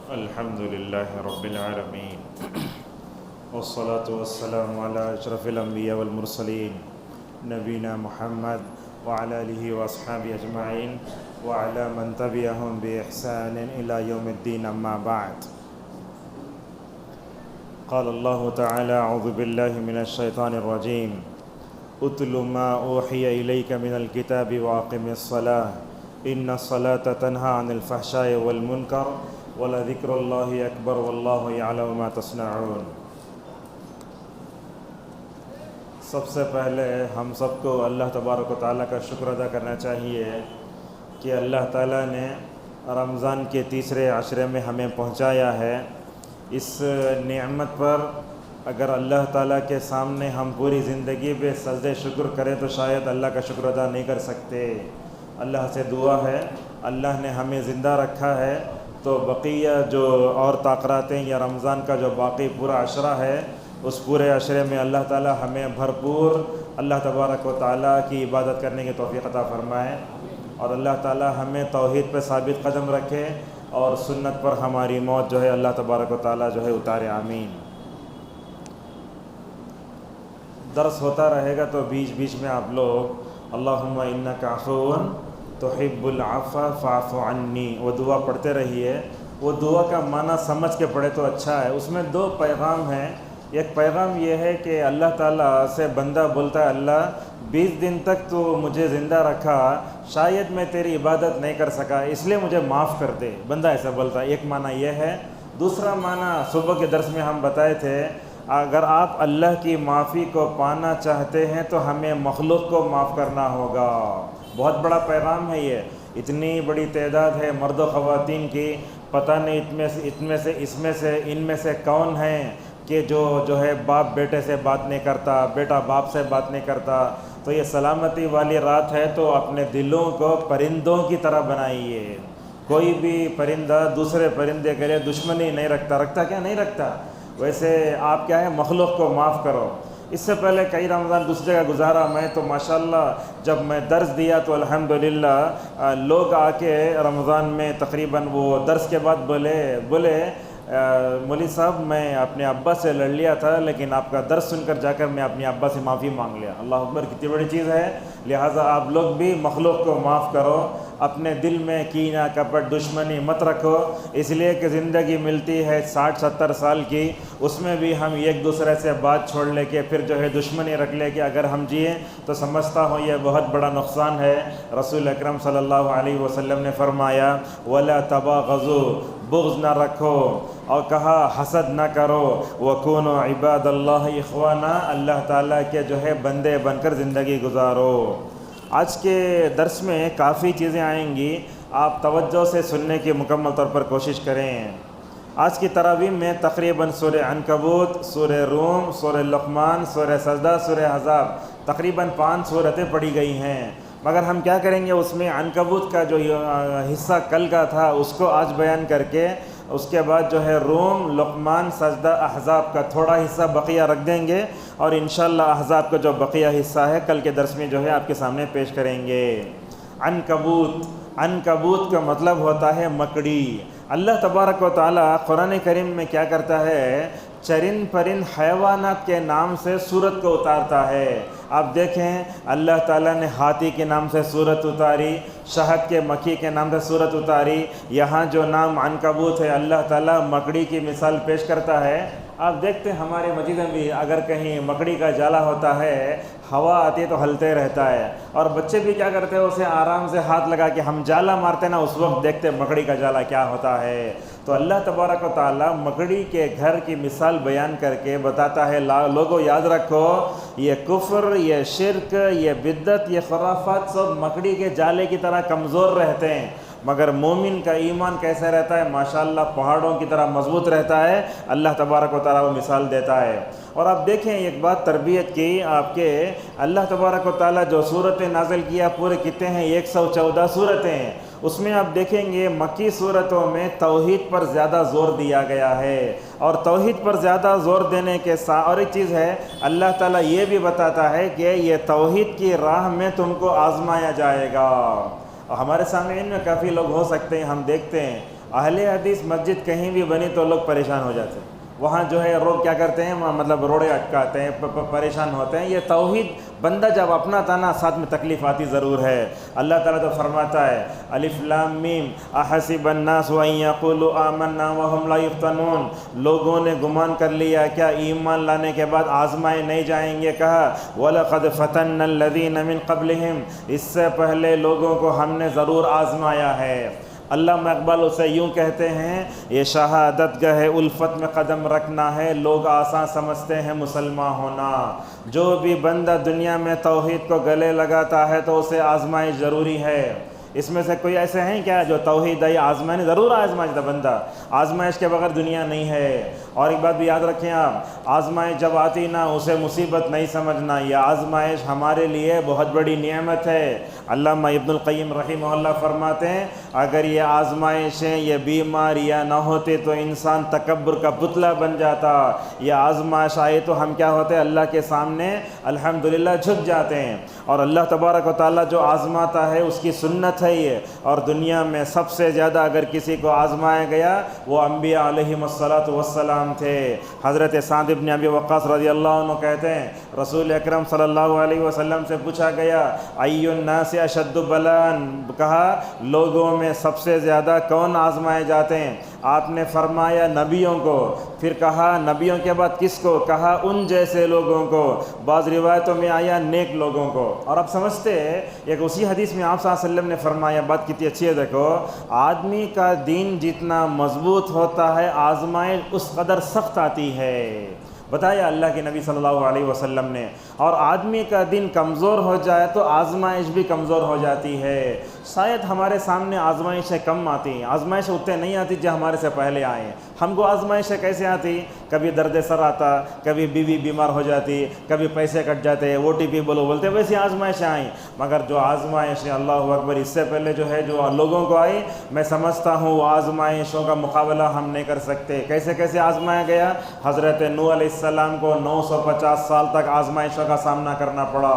الحمد لله رب العالمين والصلاة والسلام على أشرف الأنبياء والمرسلين نبينا محمد وعلى آله وأصحابه أجمعين وعلى من تبعهم بإحسان إلى يوم الدين أما بعد. قال الله تعالى: أعوذ بالله من الشيطان الرجيم اتل ما أوحي إليك من الكتاب وأقم الصلاة إن الصلاة تنهى عن الفحشاء والمنكر وَلَذِكْرُ اللَّهِ أَكْبَرُ وَاللَّهُ يَعْلَمُ مَا تَصْنَعُونَ. سب سے پہلے ہم سب کو اللہ تبارک و تعالیٰ کا شکر ادا کرنا چاہیے کہ اللہ تعالیٰ نے رمضان کے تیسرے عشرے میں ہمیں پہنچایا ہے. اس نعمت پر اگر اللہ تعالیٰ کے سامنے ہم پوری زندگی پہ سجدے شکر کریں تو شاید اللہ کا شکر ادا نہیں کر سکتے. اللہ سے دعا ہے اللہ نے ہمیں زندہ رکھا ہے تو بقیہ جو اور تاخراتیں یا رمضان کا جو باقی پورا عشرہ ہے اس پورے عشرے میں اللہ تعالیٰ ہمیں بھرپور اللہ تبارک و تعالیٰ کی عبادت کرنے کی توفیق عطا فرمائے اور اللہ تعالیٰ ہمیں توحید پہ ثابت قدم رکھے اور سنت پر ہماری موت جو ہے اللہ تبارک و تعالیٰ جو ہے اتارے. آمین. درس ہوتا رہے گا تو بیچ بیچ میں آپ لوگ اللہم انک عفو تحب العفو فاعف عنی وہ دعا پڑھتے رہیے. وہ دعا کا معنی سمجھ کے پڑھے تو اچھا ہے. اس میں دو پیغام ہیں. ایک پیغام یہ ہے کہ اللہ تعالیٰ سے بندہ بولتا ہے اللہ 20 دن تک تو مجھے زندہ رکھا شاید میں تیری عبادت نہیں کر سکا اس لیے مجھے معاف کر دے. بندہ ایسا بولتا ہے. ایک معنی یہ ہے. دوسرا معنی صبح کے درس میں ہم بتائے تھے اگر آپ اللہ کی معافی کو پانا چاہتے ہیں تو ہمیں مخلوق کو معاف کرنا ہوگا. بہت بڑا پیغام ہے یہ. اتنی بڑی تعداد ہے مرد و خواتین کی پتہ نہیں ان میں سے کون ہیں کہ جو ہے باپ بیٹے سے بات نہیں کرتا بیٹا باپ سے بات نہیں کرتا. تو یہ سلامتی والی رات ہے تو اپنے دلوں کو پرندوں کی طرح بنائیے. کوئی بھی پرندہ دوسرے پرندے کے لیے دشمنی نہیں رکھتا کیا نہیں رکھتا. ویسے آپ کیا ہے مخلوق کو معاف کرو. اس سے پہلے کئی رمضان دوسری جگہ گزارا میں تو ماشاءاللہ جب میں درس دیا تو الحمدللہ لوگ آ کے رمضان میں تقریباً وہ درس کے بعد بولے مولوی صاحب میں اپنے ابا سے لڑ لیا تھا لیکن آپ کا درس سن کر جا کر میں اپنے ابا سے معافی مانگ لیا. اللہ اکبر کتنی بڑی چیز ہے. لہٰذا آپ لوگ بھی مخلوق کو معاف کرو. اپنے دل میں کینہ کپٹ دشمنی مت رکھو. اس لیے کہ زندگی ملتی ہے 60-70 سال کی اس میں بھی ہم ایک دوسرے سے بات چھوڑ لے کے پھر جو ہے دشمنی رکھ لے کے اگر ہم جئیں تو سمجھتا ہوں یہ بہت بڑا نقصان ہے. رسول اکرم صلی اللہ علیہ وسلم نے فرمایا وَلَا تَبَاغَضُوا بغض نہ رکھو اور کہا حسد نہ کرو. وَكُونُوا عِبَادَ اللَّهِ إِخْوَانًا اللہ تعالیٰ کے جو ہے بندے بن کر زندگی گزارو. آج کے درس میں کافی چیزیں آئیں گی. آپ توجہ سے سننے کی مکمل طور پر کوشش کریں. آج کی تراویح میں تقریباً سورہ عنکبوت سورہ روم سورہ لقمان سورہ سجدہ سورہ احزاب تقریباً 5 سورتیں پڑھی گئی ہیں. مگر ہم کیا کریں گے اس میں عنکبوت کا جو حصہ کل کا تھا اس کو آج بیان کر کے اس کے بعد جو ہے روم لقمان سجدہ احزاب کا تھوڑا حصہ بقیہ رکھ دیں گے اور انشاءاللہ احزاب کا جو بقیہ حصہ ہے کل کے درس میں جو ہے آپ کے سامنے پیش کریں گے. عنکبوت کا مطلب ہوتا ہے مکڑی. اللہ تبارک و تعالیٰ قرآن کریم میں کیا کرتا ہے چرند پرند حیوانات کے نام سے سورت کو اتارتا ہے. آپ دیکھیں اللہ تعالیٰ نے ہاتھی کے نام سے سورت اتاری شہد کے مکھی کے نام سے سورت اتاری. یہاں جو نام عنکبوت ہے اللہ تعالیٰ مکڑی کی مثال پیش کرتا ہے. آپ دیکھتے ہیں ہمارے مسجد میں بھی اگر کہیں مکڑی کا جالا ہوتا ہے ہوا آتی ہے تو ہلتے رہتا ہے اور بچے بھی کیا کرتے ہیں اسے آرام سے ہاتھ لگا کے ہم جالا مارتے نا اس وقت دیکھتے مکڑی کا جالا کیا ہوتا ہے. تو اللہ تبارک و تعالیٰ مکڑی کے گھر کی مثال بیان کر کے بتاتا ہے لوگوں یاد رکھو یہ کفر یہ شرک یہ بدعت یہ خرافات سب مکڑی کے جالے کی طرح کمزور رہتے ہیں مگر مومن کا ایمان کیسے رہتا ہے ماشاءاللہ پہاڑوں کی طرح مضبوط رہتا ہے. اللہ تبارک و تعالیٰ وہ مثال دیتا ہے. اور آپ دیکھیں ایک بات تربیت کی آپ کے اللہ تبارک و تعالیٰ جو صورتیں نازل کیا پورے کتنے ہیں 114 صورتیں ہیں. اس میں آپ دیکھیں گے مکی صورتوں میں توحید پر زیادہ زور دیا گیا ہے اور توحید پر زیادہ زور دینے کے ساتھ اور ایک چیز ہے اللہ تعالیٰ یہ بھی بتاتا ہے کہ یہ توحید کی راہ میں تم کو آزمایا جائے گا. اور ہمارے سامنے ان میں کافی لوگ ہو سکتے ہیں ہم دیکھتے ہیں اہل حدیث مسجد کہیں بھی بنی تو لوگ پریشان ہو جاتے ہیں، وہاں جو ہے لوگ کیا کرتے ہیں، مطلب روڑے اٹکاتے ہیں، پریشان ہوتے ہیں۔ یہ توحید بندہ جب اپنا تانا ساتھ میں تکلیف آتی ضرور ہے۔ اللہ تعالیٰ تو فرماتا ہے الف لام میم احسب الناس ان یقولوا آمنا وهم لا یفتنون، لوگوں نے گمان کر لیا کیا ایمان لانے کے بعد آزمائے نہیں جائیں گے؟ کہا وَلَقَدْ فَتَنَّا الَّذِينَ مِن قَبْلِهِمْ، اس سے پہلے لوگوں کو ہم نے ضرور آزمایا ہے۔ علامہ اقبال اسے یوں کہتے ہیں، یہ شہادت گاہ الفت میں قدم رکھنا ہے، لوگ آسان سمجھتے ہیں مسلمان ہونا۔ جو بھی بندہ دنیا میں توحید کو گلے لگاتا ہے تو اسے آزمائش ضروری ہے۔ اس میں سے کوئی ایسے ہیں کیا جو توحید ہے آزمائش؟ ضرور آزمائش دا بندہ، آزمائش کے بغیر دنیا نہیں ہے۔ اور ایک بات بھی یاد رکھیں آپ، آزمائش جب آتی نا اسے مصیبت نہیں سمجھنا، یہ آزمائش ہمارے لیے بہت بڑی نعمت ہے۔ علامہ ابن القیم رحمہ اللہ فرماتے ہیں اگر یہ آزمائشیں، یہ بیماریاں نہ ہوتے تو انسان تکبر کا پتلا بن جاتا۔ یہ آزمائش آئے تو ہم کیا ہوتے؟ اللہ کے سامنے الحمدللہ جھک جاتے ہیں۔ اور اللہ تبارک و تعالیٰ جو آزماتا ہے اس کی سنت ہے یہ۔ اور دنیا میں سب سے زیادہ اگر کسی کو آزمایا گیا وہ انبیاء علیہم الصلاۃ والسلام تھے۔ حضرت سعد بن ابی وقاص رضی اللہ عنہ کہتے ہیں رسول اکرم صلی اللہ علیہ وسلم سے پوچھا گیا ای الناس اشد بلاء، کہا لوگوں میں سب سے زیادہ کون آزمائے جاتے ہیں؟ آپ نے فرمایا نبیوں کو۔ پھر کہا نبیوں کے بعد کس کو؟ کہا ان جیسے لوگوں کو۔ بعض روایتوں میں آیا نیک لوگوں کو۔ اور اب سمجھتے ایک اسی حدیث میں آپ صلی اللہ علیہ وسلم نے فرمایا، بات کتنی اچھی ہے دیکھو، آدمی کا دین جتنا مضبوط ہوتا ہے آزمائش اس قدر سخت آتی ہے۔ بتایا اللہ کے نبی صلی اللہ علیہ وسلم نے۔ اور آدمی کا دین کمزور ہو جائے تو آزمائش بھی کمزور ہو جاتی ہے۔ شاید ہمارے سامنے آزمائشیں کم آتی ہیں، آزمائشیں اتنے نہیں آتی جو ہمارے سے پہلے آئے ہیں۔ ہم کو آزمائشیں کیسے آتی؟ کبھی درد سر آتا، کبھی بیوی بیمار ہو جاتی، کبھی پیسے کٹ جاتے، OTP بولتے ویسی آزمائشیں آئیں۔ مگر جو آزمائشیں اللہ اکبر اس سے پہلے جو ہے جو لوگوں کو آئی، میں سمجھتا ہوں وہ آزمائشوں کا مقابلہ ہم نہیں کر سکتے۔ کیسے کیسے آزمایا گیا؟ حضرت نوح علیہ السلام کو 950 سال تک آزمائشوں کا سامنا کرنا پڑا۔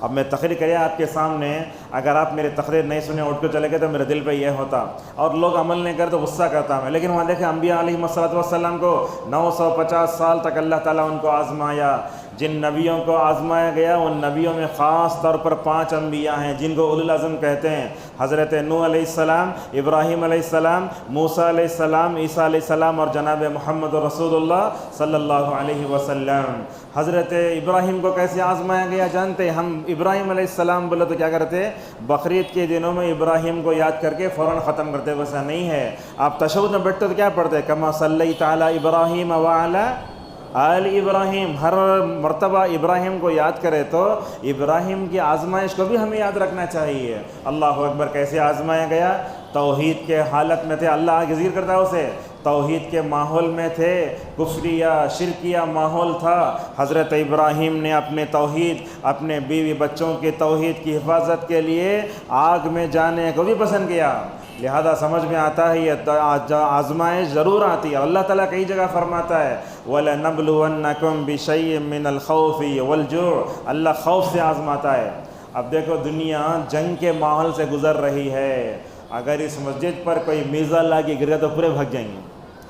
اب میں تقریر کرے آپ کے سامنے، اگر آپ میری تقریر نہیں سنے اٹھ کے چلے گئے تو میرے دل پہ یہ ہوتا، اور لوگ عمل نہیں کرتے تو غصہ کرتا میں۔ لیکن وہاں دیکھیں انبیاء علیہ السلام کو 950 سال تک اللہ تعالیٰ ان کو آزمایا۔ جن نبیوں کو آزمایا گیا ان نبیوں میں خاص طور پر 5 انبیاء ہیں جن کو اولو العزم کہتے ہیں۔ حضرت نوح علیہ السلام، ابراہیم علیہ السلام، موسیٰ علیہ السلام، عیسیٰ علیہ السلام اور جناب محمد رسول اللہ صلی اللہ علیہ وسلم۔ حضرت ابراہیم کو کیسے آزمایا گیا جانتے ہیں؟ ہم ابراہیم علیہ السلام بولے تو کیا کرتے؟ بقرعید کے دنوں میں ابراہیم کو یاد کر کے فوراً ختم کرتے، ویسا نہیں ہے۔ آپ تشہد میں بیٹھتے تو کیا پڑھتے؟ کما صلیت علی ابراہیم وعلی آل ابراہیم۔ ہر مرتبہ ابراہیم کو یاد کرے تو ابراہیم کی آزمائش کو بھی ہمیں یاد رکھنا چاہیے۔ اللہ اکبر، کیسے آزمایا گیا؟ توحید کے حالت میں تھے، اللہ ذکر کرتا ہے اسے، توحید کے ماحول میں تھے، کفریہ شرکیہ ماحول تھا۔ حضرت ابراہیم نے اپنے توحید، اپنے بیوی بچوں کے توحید کی حفاظت کے لیے آگ میں جانے کو بھی پسند کیا۔ لہذا سمجھ میں آتا ہے یہ آزمائش ضرور آتی ہے۔ اللہ تعالیٰ کئی جگہ فرماتا ہے وَلَنَبْلُوَنَّكُمْ بِشَيْءٍ مِّنَ الْخَوْفِ وَالْجُوعِ، اللہ خوف سے آزماتا ہے۔ اب دیکھو دنیا جنگ کے ماحول سے گزر رہی ہے، اگر اس مسجد پر کوئی میزائل لا کے گرے تو پورے بھگ جائیں گے۔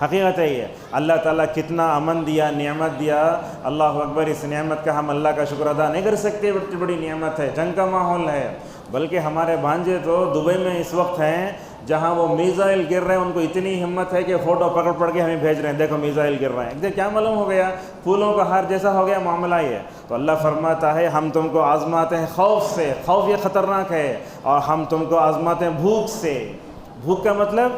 حقیقت ہے یہ، اللہ تعالیٰ کتنا امن دیا، نعمت دیا، اللہ اکبر، اس نعمت کا ہم اللہ کا شکر ادا نہیں کر سکتے۔ بڑی بڑی نعمت ہے، جنگ کا ماحول ہے۔ بلکہ ہمارے بھانجے تو دبئی میں اس وقت ہیں جہاں وہ میزائل گر رہے ہیں، ان کو اتنی ہمت ہے کہ فوٹو پکڑ کے ہمیں بھیج رہے ہیں، دیکھو میزائل گر رہے ہیں۔ کیا معلوم ہو گیا؟ پھولوں کا ہار جیسا ہو گیا معاملہ یہ۔ تو اللہ فرماتا ہے ہم تم کو آزماتے ہیں خوف سے، خوف یہ خطرناک ہے، اور ہم تم کو آزماتے ہیں بھوک سے۔ بھوک کا مطلب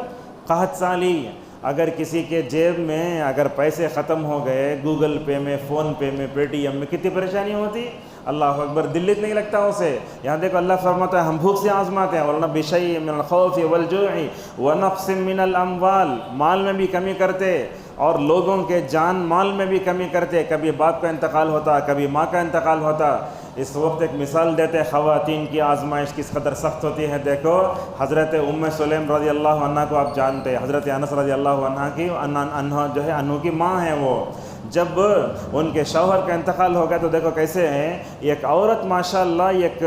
قحط سالی۔ اگر کسی کے جیب میں اگر پیسے ختم ہو گئے، گوگل پے میں، فون پے میں، پے ٹی ایم میں، کتنی پریشانی ہوتی؟ اللہ اکبر، دل نہیں لگتا اسے۔ یہاں دیکھو اللہ فرماتا ہے ہم بھوک سے آزماتے ہیں، ورنہ بِشَيْءٍ مِّنَ الْخَوْفِ وَالْجُوعِ وَنَقْصٍ مِّنَ الْأَمْوَالِ، مال میں بھی کمی کرتے، اور لوگوں کے جان مال میں بھی کمی کرتے۔ کبھی باپ کا انتقال ہوتا، کبھی ماں کا انتقال ہوتا۔ اس وقت ایک مثال دیتے خواتین کی آزمائش کس قدر سخت ہوتی ہے۔ دیکھو حضرت سلیم رضی اللہ عنہ کو آپ جانتے ہیں، حضرت انس رضی اللہ عنہ کی جو ہے انہوں کی ماں ہیں وہ۔ جب ان کے شوہر کا انتقال ہو گیا تو دیکھو کیسے ہیں، ایک عورت ماشاءاللہ ایک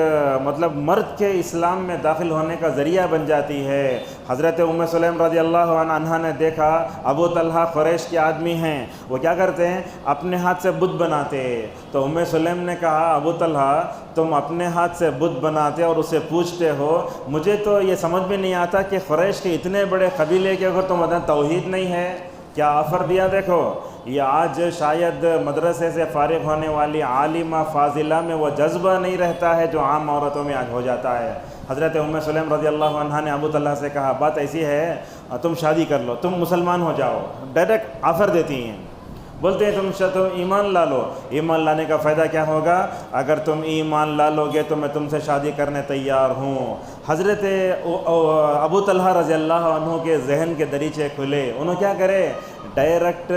مطلب مرد کے اسلام میں داخل ہونے کا ذریعہ بن جاتی ہے۔ حضرت ام سلیم رضی اللہ عنہا نے دیکھا ابو طلحہ قریش کے آدمی ہیں، وہ کیا کرتے ہیں، اپنے ہاتھ سے بت بناتے۔ تو ام سلیم نے کہا ابو طلحہ تم اپنے ہاتھ سے بت بناتے اور اسے پوجتے ہو، مجھے تو یہ سمجھ میں نہیں آتا کہ قریش کے اتنے بڑے قبیلے کے اگر تم توحید نہیں ہے، کیا آفر دیا۔ دیکھو یہ آج شاید مدرسے سے فارغ ہونے والی عالمہ فاضلہ میں وہ جذبہ نہیں رہتا ہے جو عام عورتوں میں آج ہو جاتا ہے۔ حضرت ام سلیم رضی اللہ عنہا نے ابو طلحہ سے کہا بات ایسی ہے تم شادی کر لو، تم مسلمان ہو جاؤ، ڈائریکٹ آفر دیتی ہیں۔ بولتے ہیں تم ایمان لا لو۔ ایمان لانے کا فائدہ کیا ہوگا؟ اگر تم ایمان لا لو گے تو میں تم سے شادی کرنے تیار ہوں۔ حضرت ابو طلحہ رضی اللہ عنہ کے ذہن کے دریچے کھلے، انہوں کیا کرے، ڈائریکٹ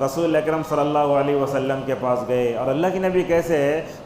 رسول اکرم صلی اللہ علیہ وسلم کے پاس گئے۔ اور اللہ کے نبی کیسے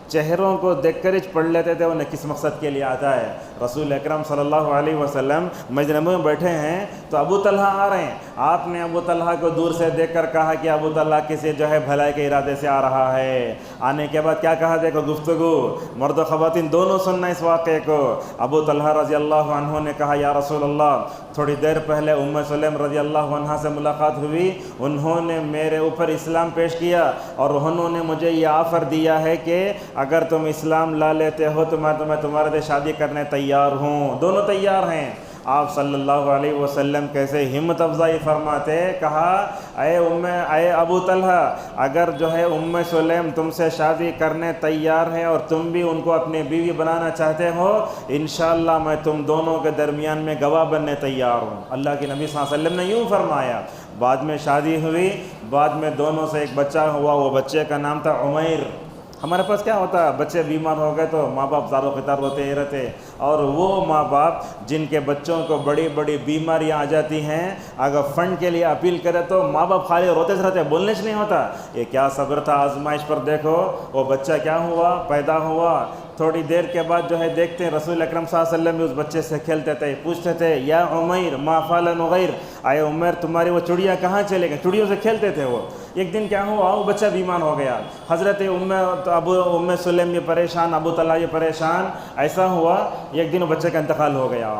چہروں کو دیکھ کر پڑھ لیتے تھے انہیں کس مقصد کے لیے آتا ہے۔ رسول اکرم صلی اللہ علیہ وسلم مسجد نبوی میں بیٹھے ہیں تو ابو طلحہ آ رہے ہیں، آپ نے ابو طلحہ کو دور سے دیکھ کر کہا کہ ابو طلحہ کسی بھلائی کے ارادے سے آ رہا ہے۔ آنے کے بعد کیا کہا، دیکھو گفتگو مرد و خواتین دونوں سننا اس واقعے کو۔ ابو طلحہ رضی اللہ عنہ نے کہا یا رسول اللہ تھوڑی دیر پہلے ام سلیم رضی اللہ عنہا سے ملاقات ہوئی، انہوں نے میرے اوپر اسلام پیش کیا اور انہوں نے مجھے یہ آفر دیا ہے کہ اگر تم اسلام لا لیتے ہو تو میں تمہارے سے شادی کرنے تیار ہوں۔ دونوں تیار ہیں۔ آپ صلی اللہ علیہ وسلم کیسے ہمت افزائی فرماتے، کہا اے ابو طلحہ اگر ام سلیم تم سے شادی کرنے تیار ہیں اور تم بھی ان کو اپنی بیوی بنانا چاہتے ہو، انشاءاللہ میں تم دونوں کے درمیان میں گواہ بننے تیار ہوں۔ اللہ کے نبی صلی اللہ علیہ وسلم نے یوں فرمایا۔ بعد میں شادی ہوئی، بعد میں دونوں سے ایک بچہ ہوا، وہ بچے کا نام تھا عمیر۔ ہمارے پاس کیا ہوتا ہے، بچے بیمار ہو گئے تو ماں باپ زار و خطار روتے ہی رہتے، اور وہ ماں باپ جن کے بچوں کو بڑی بڑی بیماریاں آ جاتی ہیں اگر فنڈ کے لیے اپیل کرے تو ماں باپ خالی روتے سے رہتے، بولنے سے نہیں ہوتا۔ یہ کیا صبر تھا آزمائش پر، دیکھو وہ بچہ کیا ہوا، پیدا ہوا۔ تھوڑی دیر کے بعد دیکھتے ہیں رسول اکرم صلی اللہ علیہ وسلم بھی اس بچے سے کھیلتے تھے، پوچھتے تھے یا عمیر ما فعل نغیر، آئے عمیر تمہاری وہ چڑیا کہاں چلے گئے، چڑیوں سے کھیلتے تھے وہ۔ ایک دن کیا ہوا، وہ بچہ بیمار ہو گیا، حضرت ام سلیم بھی پریشان، ابو طلحہ بھی پریشان۔ ایسا ہوا ایک دن وہ بچے کا انتقال ہو گیا۔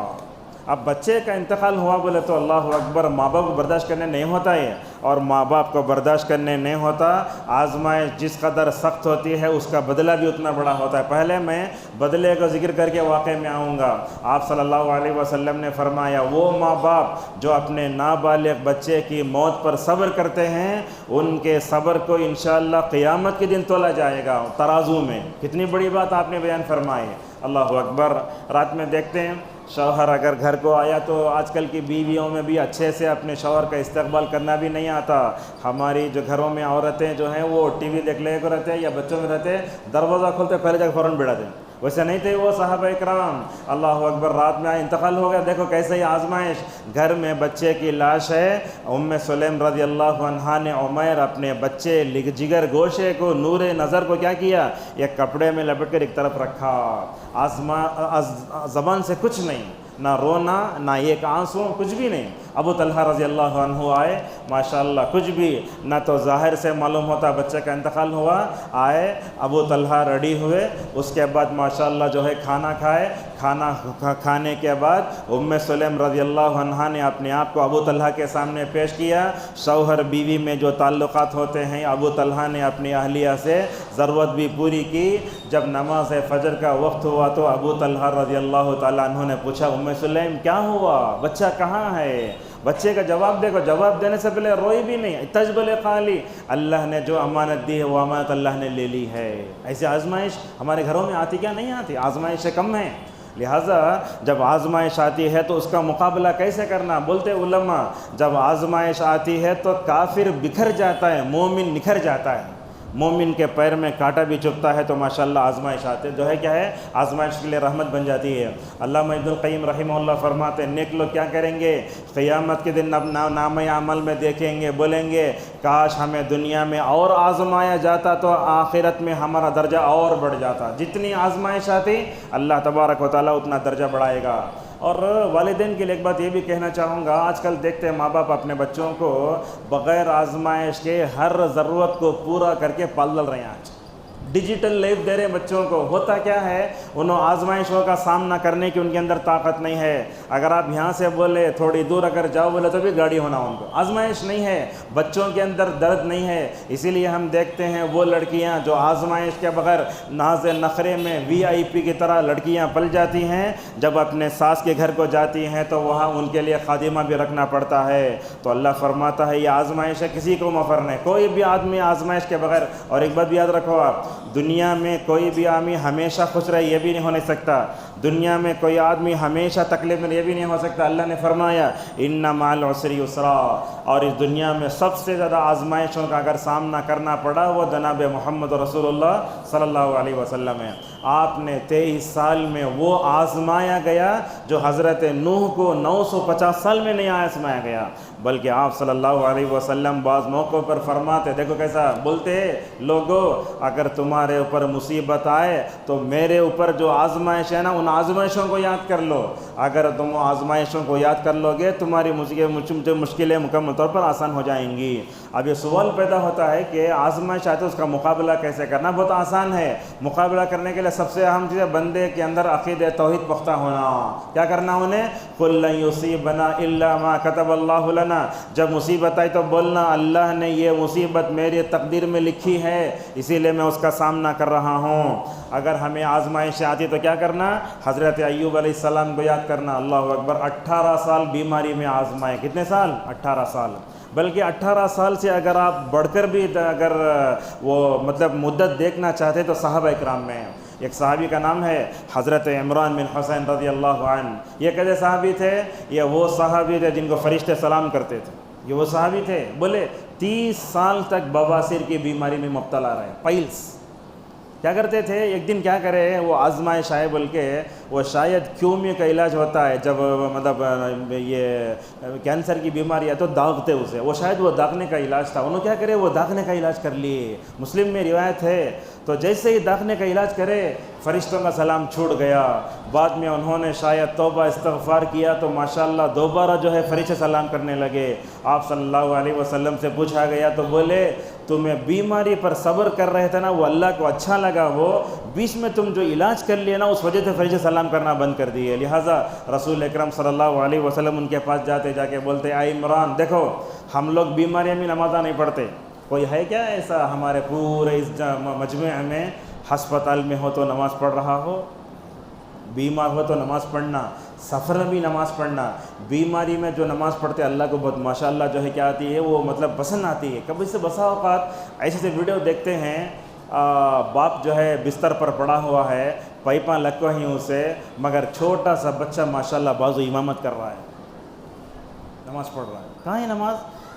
اب بچے کا انتقال ہوا بولے تو اللہ اکبر، ماں باپ کو برداشت کرنے نہیں ہوتا ہے، اور ماں باپ کو برداشت کرنے نہیں ہوتا۔ آزمائش جس قدر سخت ہوتی ہے اس کا بدلہ بھی اتنا بڑا ہوتا ہے۔ پہلے میں بدلے کا ذکر کر کے واقعے میں آؤں گا۔ آپ صلی اللہ علیہ وسلم نے فرمایا وہ ماں باپ جو اپنے نابالغ بچے کی موت پر صبر کرتے ہیں ان کے صبر کو انشاءاللہ قیامت کے دن تولا جائے گا ترازو میں۔ کتنی بڑی بات آپ نے بیان فرمائی، اللہ اکبر۔ رات میں دیکھتے ہیں شوہر اگر گھر کو آیا تو آج کل کی بیویوں میں بھی اچھے سے اپنے شوہر کا استقبال کرنا بھی نہیں آتا۔ ہماری جو گھروں میں عورتیں جو ہیں وہ ٹی وی دیکھ لے کر رہتے ہیں یا بچوں میں رہتے، دروازہ کھولتے پہلے جا کے فوراً بیٹھا دیں، ویسے نہیں تھے وہ صحابہ کرام۔ اللہ اکبر، رات میں انتقال ہو گیا، دیکھو کیسے ہی آزمائش۔ گھر میں بچے کی لاش ہے، ام سلیم رضی اللہ عنہا نے عمیر اپنے بچے جگر گوشے کو، نور نظر کو کیا کیا، ایک کپڑے میں لپٹ کر ایک طرف رکھا۔ زبان سے کچھ نہیں، نہ رونا نہ ایک آنسو، کچھ بھی نہیں۔ ابو طلحہ رضی اللہ عنہ آئے، ماشاءاللہ کچھ بھی نہ تو ظاہر سے معلوم ہوتا بچے کا انتقال ہوا، آئے ابو طلحہ ریڈی ہوئے، اس کے بعد ماشاءاللہ کھانا کھائے۔ کھانا کھانے کے بعد ام سلیم رضی اللہ عنہا نے اپنے آپ کو ابو طلحہ کے سامنے پیش کیا۔ شوہر بیوی میں جو تعلقات ہوتے ہیں ابو طلحہ نے اپنی اہلیہ سے ضرورت بھی پوری کی۔ جب نماز فجر کا وقت ہوا تو ابو طلحہ رضی اللہ تعالیٰ عنہ نے پوچھا ام سلیم کیا ہوا، بچہ کہاں ہے؟ بچے کا جواب دیکھو، جواب دینے سے پہلے روئی بھی نہیں، تجبل قالی، اللہ نے جو امانت دی ہے وہ امانت اللہ نے لے لی ہے۔ ایسی آزمائش ہمارے گھروں میں آتی کیا نہیں آتی؟ آزمائش سے کم ہے۔ لہٰذا جب آزمائش آتی ہے تو اس کا مقابلہ کیسے کرنا؟ بولتے علماء جب آزمائش آتی ہے تو کافر بکھر جاتا ہے، مومن نکھر جاتا ہے۔ مومن کے پیر میں کانٹا بھی چبھتا ہے تو ماشاءاللہ آزمائش آتے کیا ہے، آزمائش کے لیے رحمت بن جاتی ہے۔ علامہ ابن القیم رحمہ اللہ فرماتے ہیں نیک لوگ کیا کریں گے، قیامت کے دن نامہ عمل میں دیکھیں گے، بولیں گے کاش ہمیں دنیا میں اور آزمایا جاتا تو آخرت میں ہمارا درجہ اور بڑھ جاتا۔ جتنی آزمائش آتی اللہ تبارک و تعالیٰ اتنا درجہ بڑھائے گا۔ اور والدین کے لیے ایک بات یہ بھی کہنا چاہوں گا، آج کل دیکھتے ہیں ماں باپ اپنے بچوں کو بغیر آزمائش کے ہر ضرورت کو پورا کر کے پال رہے ہیں۔ آج ڈیجیٹل لائف دے رہے ہیں بچوں کو، ہوتا کیا ہے انہوں آزمائشوں کا سامنا کرنے کی ان کے اندر طاقت نہیں ہے۔ اگر آپ یہاں سے بولے تھوڑی دور اگر جاؤ بولے تو بھی گاڑی ہونا ان کو، آزمائش نہیں ہے، بچوں کے اندر درد نہیں ہے۔ اسی لیے ہم دیکھتے ہیں وہ لڑکیاں جو آزمائش کے بغیر ناز نخرے میں VIP کی طرح لڑکیاں پل جاتی ہیں، جب اپنے ساس کے گھر کو جاتی ہیں تو وہاں ان کے لیے خادمہ بھی رکھنا پڑتا ہے۔ تو اللہ فرماتا ہے یہ آزمائش ہے، کسی کو مفر نہیں، کوئی بھی آدمی آزمائش کے بغیر۔ اور ایک بات بھی یاد رکھو آپ، دنیا میں کوئی بھی آدمی ہمیشہ خوش رہے یہ بھی نہیں ہونے سکتا، دنیا میں کوئی آدمی ہمیشہ تکلیف میں یہ بھی نہیں ہو سکتا۔ اللہ نے فرمایا ان مع العسر یسرا، اور اس دنیا میں سب سے زیادہ آزمائشوں کا اگر سامنا کرنا پڑا وہ جناب محمد رسول اللہ صلی اللہ علیہ وسلم ہے۔ آپ نے 23 سال میں وہ آزمایا گیا جو حضرت نوح کو 950 سال میں نہیں آزمایا گیا، بلکہ آپ صلی اللہ علیہ وسلم بعض موقعوں پر فرماتے، دیکھو کیسا بولتے، لوگو اگر تمہارے اوپر مصیبت آئے تو میرے اوپر جو آزمائش ہے نا ان آزمائشوں کو یاد کر لو، اگر تم آزمائشوں کو یاد کر لو گے تمہاری مشکلیں مکمل طور پر آسان ہو جائیں گی۔ اب یہ سوال پیدا ہوتا ہے کہ آزمائش آئے تو اس کا مقابلہ کیسے کرنا؟ بہت آسان ہے۔ مقابلہ کرنے کے لیے سب سے اہم چیز ہے بندے کے اندر عقیدہ توحید پختہ ہونا۔ کیا کرنا انہیں؟ قُل لَن يُصِيبَنَا إِلَّا مَا كَتَبَ اللَّهُ لَنَا، جب مصیبت آئی تو بولنا اللہ نے یہ مصیبت میری تقدیر میں لکھی ہے اسی لیے میں اس کا سامنا کر رہا ہوں۔ اگر ہمیں آزمائش آتی تو کیا کرنا؟ حضرت ایوب علیہ السلام کو یاد کرنا۔ اللہ اکبر، 18 سال بیماری میں آزمائے۔ کتنے سال؟ 18 سال۔ بلکہ 18 سال سے اگر آپ بڑھ کر بھی اگر وہ مطلب مدت دیکھنا چاہتے تو صحابہ اکرام میں ایک صحابی کا نام ہے حضرت عمران بن حسین رضی اللہ عنہ۔ یہ کیسے صحابی تھے؟ یہ وہ صحابی تھے جن کو فرشتے سلام کرتے تھے، یہ وہ صحابی تھے، بولے 30 سال تک بواسیر کی بیماری میں مبتلا رہے، پائلس۔ کیا کرتے تھے؟ ایک دن کیا کرے، وہ آزمائش آئے بول کے وہ شاید کیومیو کا علاج ہوتا ہے جب مطلب یہ کینسر کی بیماری ہے تو داغتے اسے، وہ شاید وہ داغنے کا علاج تھا، انہوں کیا کرے وہ داغنے کا علاج کر لیے۔ مسلم میں روایت ہے تو جیسے ہی داغنے کا علاج کرے فرشتوں کا سلام چھوٹ گیا۔ بعد میں انہوں نے شاید توبہ استغفار کیا تو ماشاءاللہ دوبارہ جو ہے فرشتے سلام کرنے لگے۔ آپ صلی اللہ علیہ وسلم سے پوچھا گیا تو بولے تمہیں بیماری پر صبر کر رہے تھے نا، وہ اللہ کو اچھا لگا، وہ بیچ میں تم جو علاج کر لیے نا اس وجہ سے فرشتے سلام کرنا بند کر دیے۔ لہٰذا رسول اکرم صلی اللہ علیہ وسلم ان کے پاس جاتے جا کے بولتے اے عمران دیکھو ہم لوگ بیماریاں میں نمازہ نہیں پڑھتے، کوئی ہے کیا ایسا ہمارے پورے اس مجمع میں ہسپتال میں ہو تو نماز پڑھ رہا ہو، بیمار ہو تو نماز پڑھنا، سفر میں بھی نماز پڑھنا، بیماری میں جو نماز پڑھتے اللہ کو بہت ماشاءاللہ جو ہے کیا آتی ہے وہ مطلب پسند آتی ہے۔ کبھی سے بسا اوقات ایسے سے ویڈیو دیکھتے ہیں باپ جو ہے بستر پر پڑا ہوا ہے، پائپاں لگ رہی ہیں اسے، مگر چھوٹا سا بچہ ماشاءاللہ بازو امامت کر رہا ہے، نماز پڑھ رہا ہے۔ کہاں ہے نماز؟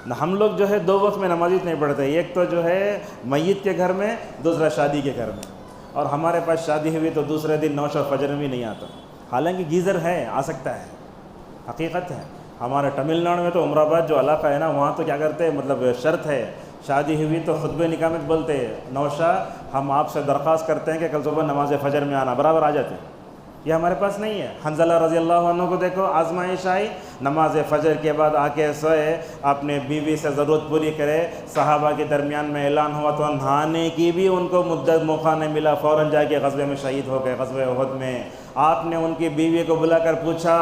نہ ہم لوگ جو ہے 2 وقت میں نماز نہیں پڑھتے، ایک تو جو ہے میت کے گھر میں، دوسرا شادی کے گھر میں، اور ہمارے پاس شادی ہوئی تو دوسرے دن نوش و فجر میں نہیں آتا، حالانکہ گیزر ہے آ سکتا ہے، حقیقت ہے۔ ہمارے تمل ناڈو میں تو عمر آباد جو علاقہ ہے نا وہاں تو کیا کرتے ہیں مطلب شرط ہے، شادی ہوئی تو خطبہ نکاح میں بولتے نوشا ہم آپ سے درخواست کرتے ہیں کہ کل صبح نماز فجر میں آنا، برابر آ جاتے ہیں۔ یہ ہمارے پاس نہیں ہے۔ حنظلہ رضی اللہ عنہ کو دیکھو، آزمائش آئی، نماز فجر کے بعد آ کے سوئے، اپنے بیوی سے ضرورت پوری کرے، صحابہ کے درمیان میں اعلان ہوا تو نہانے کی بھی ان کو مدت موقع نہیں ملا، فوراً جا کے غزوے میں شہید ہو گئے، غزوہ احد میں۔ آپ نے ان کی بیوی کو بلا کر پوچھا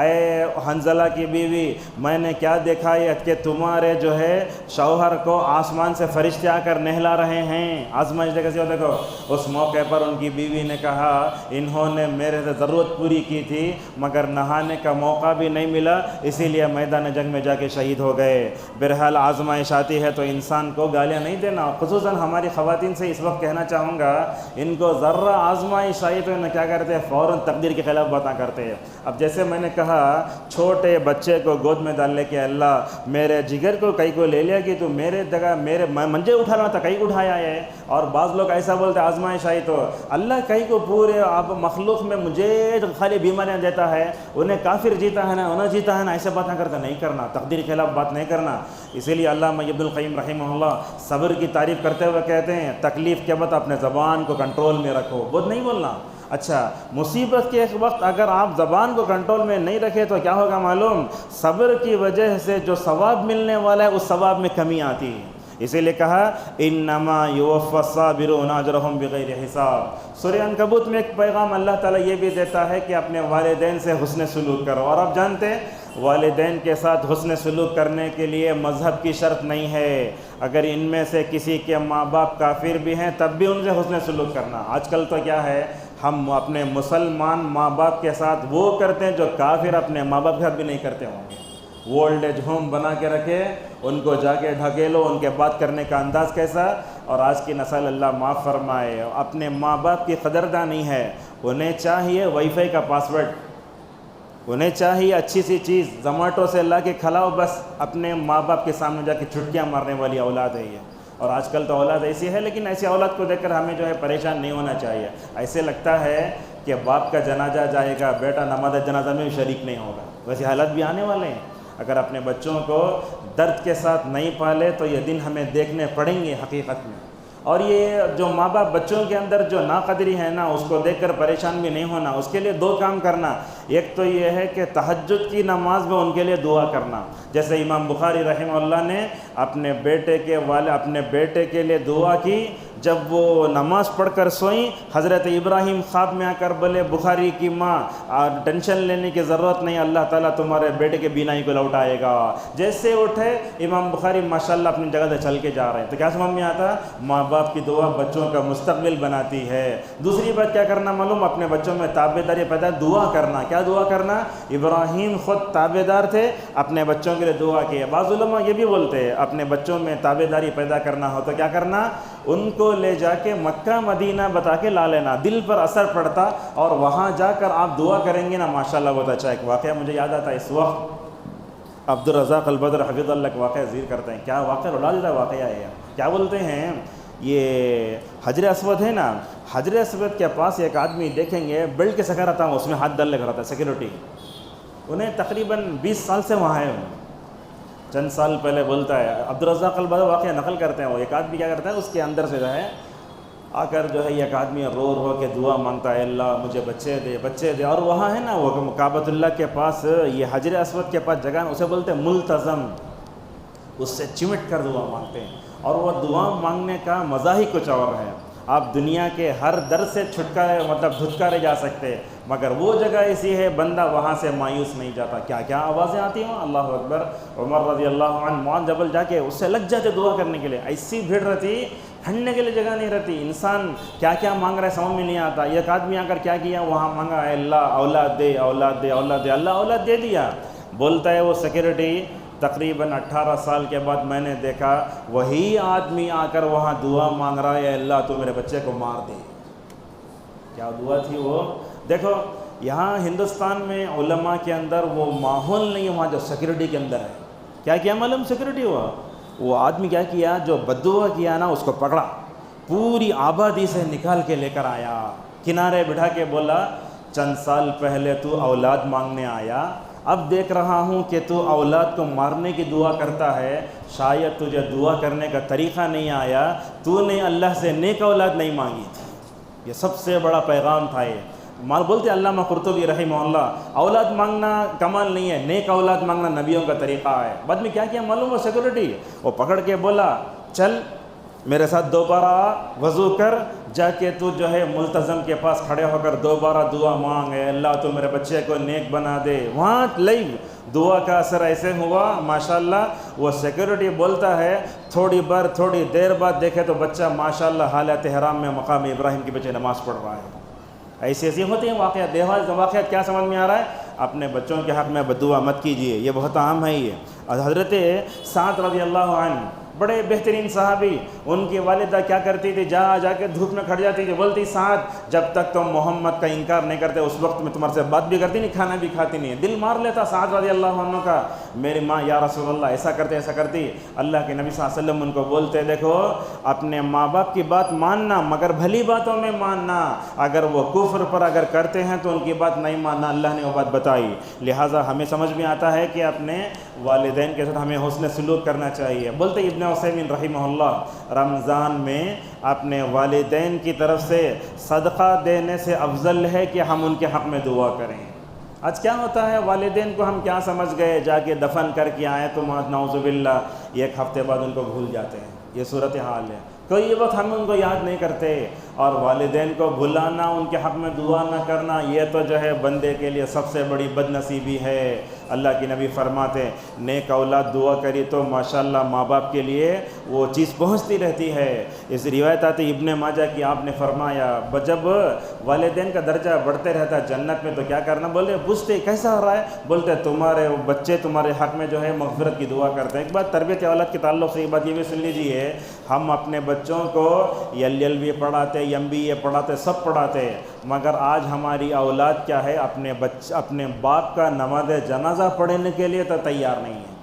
اے حنظلہ کی بیوی میں نے کیا دیکھا ہے کہ تمہارے جو ہے شوہر کو آسمان سے فرشتے آ کر نہلا رہے ہیں، آزمائش کیسے ہو دیکھو۔ اس موقع پر ان کی بیوی نے کہا انہوں نے میرے سے ضرورت پوری کی تھی مگر نہانے کا موقع بھی نہیں ملا، اسی لیے میدان جنگ میں جا کے شہید ہو گئے۔ بہرحال آزمائش آتی ہے تو انسان کو گالیاں نہیں دینا، خصوصاً ہماری خواتین سے اس وقت کہنا چاہوں گا ان کو ذرہ آزمائش آئی تو انہیں کیا کرتے ہیں فوراً تقدیر کے خلاف باتیں کرتے ہیں۔ اب جیسے میں نے کہا چھوٹے بچے کو گود میں ڈالنے کے اللہ میرے جگر کو کئی کو لے لیا کہ تو میرے جگہ میرے منجے اٹھا رہا تھا کئی کو اٹھایا ہے، اور بعض لوگ ایسا بولتے آزمائش آئی تو اللہ کئی کو پورے آپ مخلوق میں مجھے خالی بیماریاں دیتا ہے، انہیں کافر جیتا ہے نا انہیں جیتا ہے نا، ایسے باتیں کرتا نہیں کرنا، تقدیر کے خلاف بات نہیں کرنا۔ اسی لیے علامہ ابن القیم رحمہ اللہ صبر کی تعریف کرتے ہوئے کہتے ہیں تکلیف کے وقت اپنے زبان کو کنٹرول میں رکھو، بہت نہیں بولنا۔ اچھا مصیبت کے ایک وقت اگر آپ زبان کو کنٹرول میں نہیں رکھے تو کیا ہوگا معلوم؟ صبر کی وجہ سے جو ثواب ملنے والا ہے اس ثواب میں کمی آتی ہے۔ اسی لیے کہا انما یوفی الصابرون اجرهم بغیر حساب۔ سورہ عنکبوت میں ایک پیغام اللہ تعالیٰ یہ بھی دیتا ہے کہ اپنے والدین سے حسن سلوک کرو، اور آپ جانتے ہیں والدین کے ساتھ حسن سلوک کرنے کے لیے مذہب کی شرط نہیں ہے۔ اگر ان میں سے کسی کے ماں باپ کافر بھی ہیں تب بھی ان سے حسن سلوک کرنا۔ آج کل تو کیا ہے، ہم اپنے مسلمان ماں باپ کے ساتھ وہ کرتے ہیں جو کافر اپنے ماں باپ کے ساتھ بھی نہیں کرتے ہوں گے۔ وہ اولڈ ایج ہوم بنا کے رکھے، ان کو جا کے ڈھکیلو، ان کے بات کرنے کا انداز کیسا۔ اور آج کی نسل اللہ معاف فرمائے اپنے ماں باپ کی قدرداں نہیں ہے۔ انہیں چاہیے وائی فائی کا پاسورڈ، انہیں چاہیے اچھی سی چیز زومیٹو سے لا کے کھلاؤ، بس اپنے ماں باپ کے سامنے جا کے چھٹکیاں مارنے والی اولاد ہے یہ۔ اور آج کل تو اولاد ایسی ہے، لیکن ایسی اولاد کو دیکھ کر ہمیں جو ہے پریشان نہیں ہونا چاہیے۔ ایسے لگتا ہے کہ باپ کا جنازہ جائے گا، بیٹا نماز جنازہ میں بھی شریک نہیں ہوگا۔ ویسے حالات بھی آنے والے ہیں۔ اگر اپنے بچوں کو درد کے ساتھ نہیں پالے تو یہ دن ہمیں دیکھنے پڑیں گے حقیقت میں۔ اور یہ جو ماں باپ بچوں کے اندر جو ناقدری ہے نا، اس کو دیکھ کر پریشان بھی نہیں ہونا۔ اس کے لیے دو کام کرنا، ایک تو یہ ہے کہ تہجد کی نماز میں ان کے لیے دعا کرنا، جیسے امام بخاری رحمہ اللہ نے اپنے بیٹے کے لیے دعا کی جب وہ نماز پڑھ کر سوئیں۔ حضرت ابراہیم خواب میں آ کر بولے بخاری کی ماں ٹینشن لینے کی ضرورت نہیں، اللہ تعالیٰ تمہارے بیٹے کے بینائی کو لوٹائے گا۔ جیسے اٹھے امام بخاری ماشاءاللہ اپنی جگہ سے چل کے جا رہے ہیں۔ تو کیا سمجھ میں آتا؟ ماں باپ کی دعا بچوں کا مستقبل بناتی ہے۔ دوسری بات کیا کرنا معلوم؟ اپنے بچوں میں تابعداری پیدا، دعا کرنا۔ کیا دعا کرنا؟ ابراہیم خود تابعدار تھے، اپنے بچوں کے لیے دعا کی ہے۔ بعض علماء یہ بھی بولتے ہیں اپنے بچوں میں تابعداری پیدا کرنا ہو تو کیا کرنا؟ ان کو لے جا کے مکہ مدینہ بتا کے لا لینا، دل پر اثر پڑتا، اور وہاں جا کر آپ دعا کریں گے نا ماشاءاللہ بہت اچھا۔ ایک واقعہ مجھے یاد آتا ہے اس وقت، عبدالرزاق البدر حفظ اللہ کا واقعہ ذکر کرتے ہیں۔ کیا واقعہ اولادہ واقعہ ہے، کیا بولتے ہیں، یہ حجر اسود ہے نا، حجر اسود کے پاس ایک آدمی دیکھیں گے بیلٹ کے سکھا رہتا ہوں، اس میں ہاتھ ڈالنے کا رہتا ہے، سیکورٹی۔ انہیں تقریباً 20 سال سے وہاں ہے۔ چند سال پہلے بولتا ہے عبدالرزاق البدر واقعہ نقل کرتے ہیں، وہ ایک آدمی کیا کرتا ہے اس کے اندر سے جو ہے آ کر جو ہے ایک آدمی رو کے دعا مانگتا ہے، اللہ مجھے بچے دے۔ اور وہاں ہے نا وہ کعبۃ اللہ کے پاس یہ حجر اسود کے پاس جگہ، اسے بولتے ہیں ملتزم، اس سے چمٹ کر دعا مانگتے ہیں۔ اور وہ دعا مانگنے کا مزہ ہی کچھ اور ہے۔ آپ دنیا کے ہر در سے دھتکارے جا سکتے، مگر وہ جگہ ایسی ہے بندہ وہاں سے مایوس نہیں جاتا۔ کیا کیا آوازیں آتی ہیں، اللہ اکبر۔ عمر رضی اللہ عنہ معاذ جبل جا کے اس سے لگ جاتے دعا کرنے کے لیے، ایسی بھیڑ رہتی، کھڑنے کے لیے جگہ نہیں رہتی، انسان کیا کیا مانگ رہا ہے سمجھ میں نہیں آتا۔ ایک آدمی آ کر کیا کیا وہاں مانگا، اے اللہ اولاد دے اولاد دے اولاد دے، اللہ اولاد دے دیا۔ بولتا ہے وہ سیکورٹی، تقریباً 18 سال کے بعد میں نے دیکھا وہی آدمی آ کر وہاں دعا مانگ رہا ہے، اے اللہ تو میرے بچے کو مار دے۔ کیا دعا تھی وہ؟ دیکھو یہاں ہندوستان میں علماء کے اندر وہ ماحول نہیں ہے، وہاں جو سیکورٹی کے اندر ہے۔ کیا کیا معلوم سیکورٹی ہوا؟ وہ آدمی کیا کیا، جو بددعا کیا نا اس کو پکڑا، پوری آبادی سے نکال کے لے کر آیا، کنارے بٹھا کے بولا چند سال پہلے تو اولاد مانگنے آیا، اب دیکھ رہا ہوں کہ تو اولاد کو مارنے کی دعا کرتا ہے، شاید تجھے دعا کرنے کا طریقہ نہیں آیا، تو نے اللہ سے نیک اولاد نہیں مانگی تھی۔ یہ سب سے بڑا پیغام تھا۔ یہ بولتے علامہ قرطبی رحمہ اللہ، اولاد مانگنا کمال نہیں ہے، نیک اولاد مانگنا نبیوں کا طریقہ ہے۔ بعد میں کیا کیا معلوم ہو سیکورٹی، وہ پکڑ کے بولا چل میرے ساتھ دوبارہ وضو کر، جا کے تو جو ہے ملتزم کے پاس کھڑے ہو کر دوبارہ دعا مانگ، اے اللہ تو میرے بچے کو نیک بنا دے۔ وہاں لائیو دعا کا اثر ایسے ہوا ماشاءاللہ، وہ سیکورٹی بولتا ہے تھوڑی دیر بعد دیکھے تو بچہ ماشاءاللہ حالت احرام میں مقام ابراہیم کے پیچھے نماز پڑھ رہا ہے۔ ایسے ہوتے ہیں واقعات، دیہات واقعات۔ کیا سمجھ میں آ رہا ہے؟ اپنے بچوں کے حق میں بددعا مت کیجیے، یہ بہت عام ہے۔ یہ حضرت سعد رضی اللہ عنہ بڑے بہترین صحابی، ان کی والدہ کیا کرتی تھی، جا کے دھوپ میں کھڑ جاتی تھی، بولتی سعد جب تک تم محمد کا انکار نہیں کرتے اس وقت میں تمہارے سے بات بھی کرتی نہیں، کھانا بھی کھاتی نہیں۔ دل مار لیتا سعد رضی اللہ عنہ کا، میری ماں یا رسول اللہ ایسا کرتی۔ اللہ کے نبی صلی اللہ علیہ وسلم ان کو بولتے، دیکھو اپنے ماں باپ کی بات ماننا مگر بھلی باتوں میں ماننا، اگر وہ کفر پر اگر کرتے ہیں تو ان کی بات نہیں ماننا، اللہ نے وہ بات بتائی۔ لہٰذا ہمیں سمجھ میں آتا ہے کہ اپنے والدین کے ساتھ ہمیں حسن سلوک کرنا چاہیے. بولتے ابن عثیمین رحمہ اللہ رمضان میں اپنے والدین کی طرف سے صدقہ دینے سے افضل ہے کہ ہم ان کے حق میں دعا کریں. آج کیا ہوتا ہے، والدین کو ہم کیا سمجھ گئے، جا کے دفن کر کے آئے تو نعوذ باللہ ایک ہفتے بعد ان کو بھول جاتے ہیں. یہ صورتحال ہے. کوئی وقت ہم ان کو یاد نہیں کرتے، اور والدین کو بھلانا، ان کے حق میں دعا نہ کرنا، یہ تو جو ہے بندے کے لیے سب سے بڑی بد نصیبی ہے. اللہ کی نبی فرماتے نیک اولاد دعا کری تو ماشاءاللہ ماں باپ کے لیے وہ چیز پہنچتی رہتی ہے. اس روایت آتی ابن ماجہ کی، آپ نے فرمایا جب والدین کا درجہ بڑھتے رہتا ہے جنت میں تو کیا کرنا، بولے پوچھتے کیسا ہو رہا ہے، بولتے تمہارے بچے تمہارے حق میں جو ہے مغفرت کی دعا کرتے ہیں. ایک بات تربیت اولاد کے تعلق سے ایک بات یہ بھی سن لیجیے، ہم اپنے بچوں کو LLB پڑھاتے، MBA پڑھاتے، سب پڑھاتے، مگر آج ہماری اولاد کیا ہے، اپنے باپ کا نماز جنازہ پڑھنے کے لیے تو تیار نہیں ہے.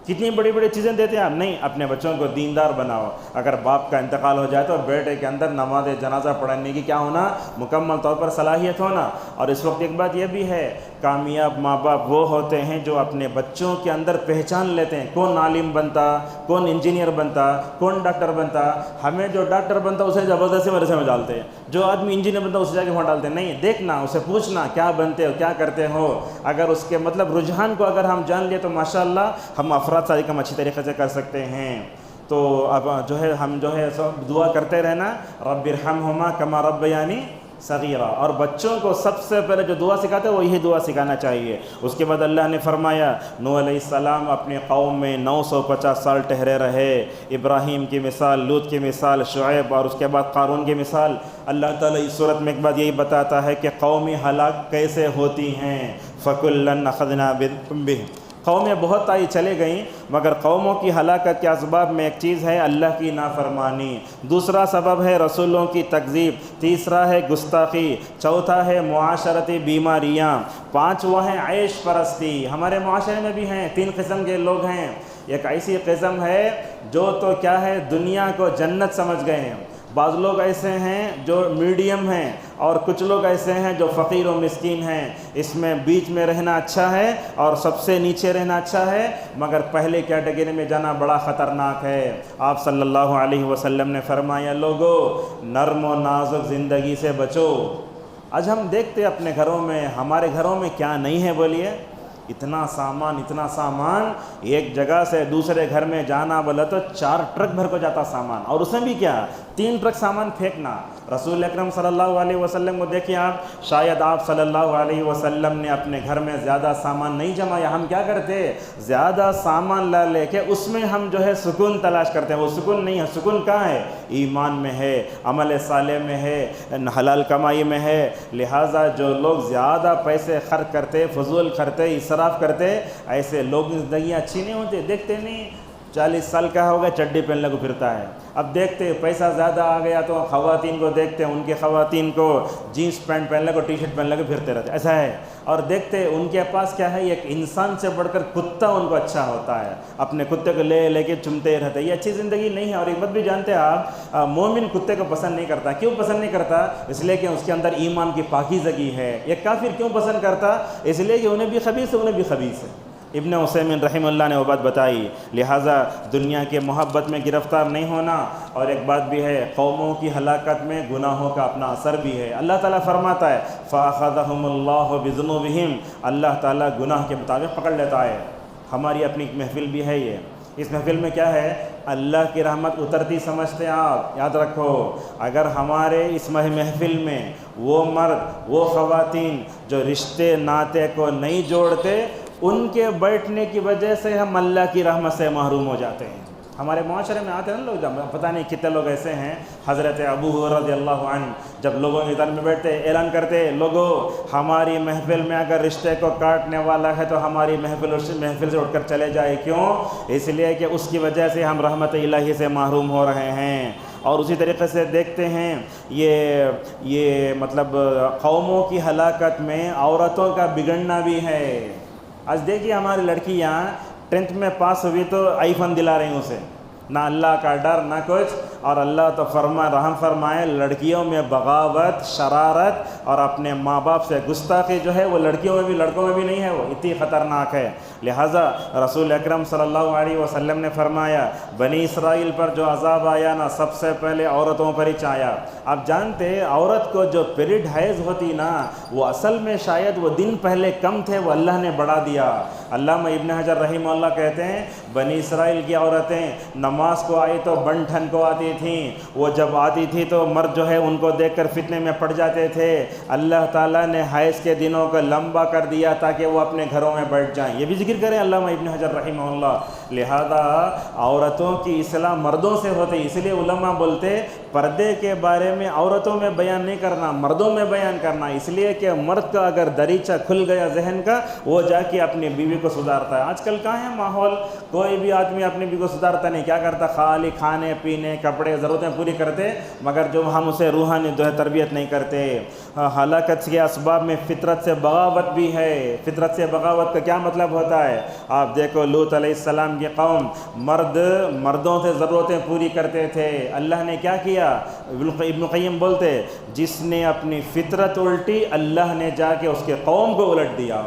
کتنی بڑی بڑی چیزیں دیتے ہیں آپ، نہیں اپنے بچوں کو دیندار بناؤ. اگر باپ کا انتقال ہو جائے تو بیٹے کے اندر نماز جنازہ پڑھنے کی کیا ہونا، مکمل طور پر صلاحیت ہونا. اور اس وقت ایک بات یہ بھی ہے، کامیاب ماں باپ وہ ہوتے ہیں جو اپنے بچوں کے اندر پہچان لیتے ہیں کون عالم بنتا، کون انجینئر بنتا، کون ڈاکٹر بنتا. ہمیں جو ڈاکٹر بنتا اسے زبردستی مدرسے میں ڈالتے ہیں، جو آدمی انجینئر بنتا اسے جا کے وہاں ڈالتے ہیں. نہیں، دیکھنا، اسے پوچھنا کیا بنتے ہو، کیا کرتے ہو. اگر اس کے مطلب رجحان کو اگر ہم جان لیے تو ماشاءاللہ ہم افراد ساری کم اچھی طریقے سے کر سکتے ہیں. تو اب جو ہے ہم جو ہے سب دعا کرتے رہنا، رب ارحمہما کما ربیانی صغیرہ. اور بچوں کو سب سے پہلے جو دعا سکھاتے ہیں وہ یہی دعا سکھانا چاہیے. اس کے بعد اللہ نے فرمایا نوح علیہ السلام اپنے قوم میں 950 سال ٹھہرے رہے. ابراہیم کی مثال، لوط کی مثال، شعیب، اور اس کے بعد قارون کی مثال. اللہ تعالیٰ اس صورت میں ایک بات یہی بتاتا ہے کہ قومی ہلاک کیسے ہوتی ہیں. فَكُلًّا أَخَذْنَا بِذَنبِهِ. قومیں بہت آئی چلے گئیں، مگر قوموں کی ہلاکت کے اسباب میں ایک چیز ہے اللہ کی نافرمانی، دوسرا سبب ہے رسولوں کی تکذیب، تیسرا ہے گستاخی، چوتھا ہے معاشرتی بیماریاں، پانچواں ہے عیش پرستی. ہمارے معاشرے میں بھی ہیں 3 قسم کے لوگ ہیں. ایک ایسی قسم ہے جو تو کیا ہے دنیا کو جنت سمجھ گئے ہیں. بعض لوگ ایسے ہیں جو میڈیم ہیں، اور کچھ لوگ ایسے ہیں جو فقیر و مسکین ہیں. اس میں بیچ میں رہنا اچھا ہے اور سب سے نیچے رہنا اچھا ہے، مگر پہلے کیٹیگری میں جانا بڑا خطرناک ہے. آپ صلی اللہ علیہ وسلم نے فرمایا لوگو نرم و نازک زندگی سے بچو. آج ہم دیکھتے اپنے گھروں میں، ہمارے گھروں میں کیا نہیں ہے بولیے، اتنا سامان، ایک جگہ سے دوسرے گھر میں جانا بولا تو 4 ٹرک بھر کو جاتا سامان، اور اس میں بھی کیا 3 ٹرک سامان پھینکنا. رسول اکرم صلی اللہ علیہ وسلم کو دیکھیں آپ، شاید آپ صلی اللہ علیہ وسلم نے اپنے گھر میں زیادہ سامان نہیں جمایا. ہم کیا کرتے، زیادہ سامان لا لے کے اس میں ہم جو ہے سکون تلاش کرتے ہیں. وہ سکون نہیں ہے. سکون کہاں ہے؟ ایمان میں ہے، عمل صالح میں ہے، حلال کمائی میں ہے. لہٰذا جو لوگ زیادہ پیسے خرچ کرتے، فضول کرتے، اسراف کرتے، ایسے لوگ زندگی اچھی نہیں ہوتی. دیکھتے نہیں 40 سال کا ہوگا چڈی پہننے کو پھرتا ہے. اب دیکھتے پیسہ زیادہ آ گیا تو خواتین کو دیکھتے ان کی خواتین کو جینس پینٹ پہننے کو، ٹی شرٹ پہننے کو پھرتے رہتے، ایسا ہے. اور دیکھتے ان کے پاس کیا ہے، ایک انسان سے بڑھ کر کتا ان کو اچھا ہوتا ہے، اپنے کتے کو لے کے چمتے رہتے. یہ اچھی زندگی نہیں ہے. اور ایک بات بھی جانتے ہیں آپ، مومن کتے کو پسند نہیں کرتا. کیوں پسند نہیں کرتا؟ اس لیے کہ اس کے اندر ایمان کی پاکیزگی ہے. ایک کافر کیوں پسند کرتا؟ اس لیے کہ انہیں بھی خبیث ہے، انہیں بھی خبیث ہے. ابن عثیمین رحمہ اللہ نے وہ بات بتائی. لہٰذا دنیا کے محبت میں گرفتار نہیں ہونا. اور ایک بات بھی ہے، قوموں کی ہلاکت میں گناہوں کا اپنا اثر بھی ہے. اللہ تعالیٰ فرماتا ہے فَأَخَذَهُمُ اللَّهُ بِذُنُوبِهِمْ، اللہ تعالیٰ گناہ کے مطابق پکڑ لیتا ہے. ہماری اپنی ایک محفل بھی ہے. اس محفل میں کیا ہے، اللہ کی رحمت اترتی سمجھتے ہیں آپ. یاد رکھو، اگر ہمارے اس محفل میں وہ مرد، وہ خواتین جو رشتے ناطے کو نہیں جوڑتے، ان کے بیٹھنے کی وجہ سے ہم اللہ کی رحمت سے محروم ہو جاتے ہیں. ہمارے معاشرے میں آتے ہیں نا لوگ، پتہ نہیں کتنے لوگ ایسے ہیں. حضرت ابو ہریرہ رضی اللہ عنہ جب لوگوں کے درمیان میں بیٹھتے اعلان کرتے، لوگوں ہماری محفل میں اگر رشتے کو کاٹنے والا ہے تو ہماری محفل سے اٹھ کر چلے جائے. کیوں؟ اس لیے کہ اس کی وجہ سے ہم رحمت الہی سے محروم ہو رہے ہیں. اور اسی طریقے سے دیکھتے ہیں یہ مطلب قوموں کی ہلاکت میں عورتوں کا بگڑنا بھی ہے. آج دیکھیے ہماری لڑکیاں 10th میں پاس ہوئی تو آئی فون دلا رہی ہیں اسے. نہ اللہ کا ڈر نہ کچھ. اور اللہ تو رحم فرمائے لڑکیوں میں بغاوت شرارت اور اپنے ماں باپ سے گستاخی جو ہے وہ لڑکیوں میں بھی لڑکوں میں بھی نہیں ہے, وہ اتنی خطرناک ہے. لہٰذا رسول اکرم صلی اللہ علیہ وسلم نے فرمایا بنی اسرائیل پر جو عذاب آیا نا سب سے پہلے عورتوں پر ہی آیا. آپ جانتے عورت کو جو پیریڈ حیض ہوتی نا وہ اصل میں شاید وہ دن پہلے کم تھے, وہ اللہ نے بڑھا دیا. علامہ ابن حجر رحمہ اللہ کہتے ہیں بنی اسرائیل کی عورتیں نماز کو آئی تو بن ٹھن کو آتی تھیں, وہ جب آتی تھی تو مرد جو ہے ان کو دیکھ کر فتنے میں پڑ جاتے تھے. اللہ تعالیٰ نے حیض کے دنوں کو لمبا کر دیا تاکہ وہ اپنے گھروں میں بیٹھ جائیں. یہ بھی ذکر کریں علامہ ابن حجر رحمہ اللہ. لہذا عورتوں کی اصلاح مردوں سے ہوتی, اس لیے علماء بولتے پردے کے بارے میں عورتوں میں بیان نہیں کرنا, مردوں میں بیان کرنا, اس لیے کہ مرد کا اگر دریچہ کھل گیا ذہن کا وہ جا کے اپنی بیوی کو سدھارتا ہے. آج کل کہاں ہے ماحول, کوئی بھی آدمی اپنی بیوی کو سدھارتا نہیں. کیا کرتا, خالی کھانے پینے کپڑے ضرورتیں پوری کرتے مگر جو ہم اسے روحانی جو ہے تربیت نہیں کرتے. ہلاکت کے اسباب میں فطرت سے بغاوت بھی ہے. فطرت سے بغاوت کا کیا مطلب ہوتا ہے, آپ دیکھو لوط علیہ السلام کی قوم مردوں سے ضرورتیں پوری کرتے تھے. اللہ نے کیا کیا, ابن قیم بولتے جس نے اپنی فطرت الٹی اللہ نے جا کے اس کے قوم کو الٹ دیا.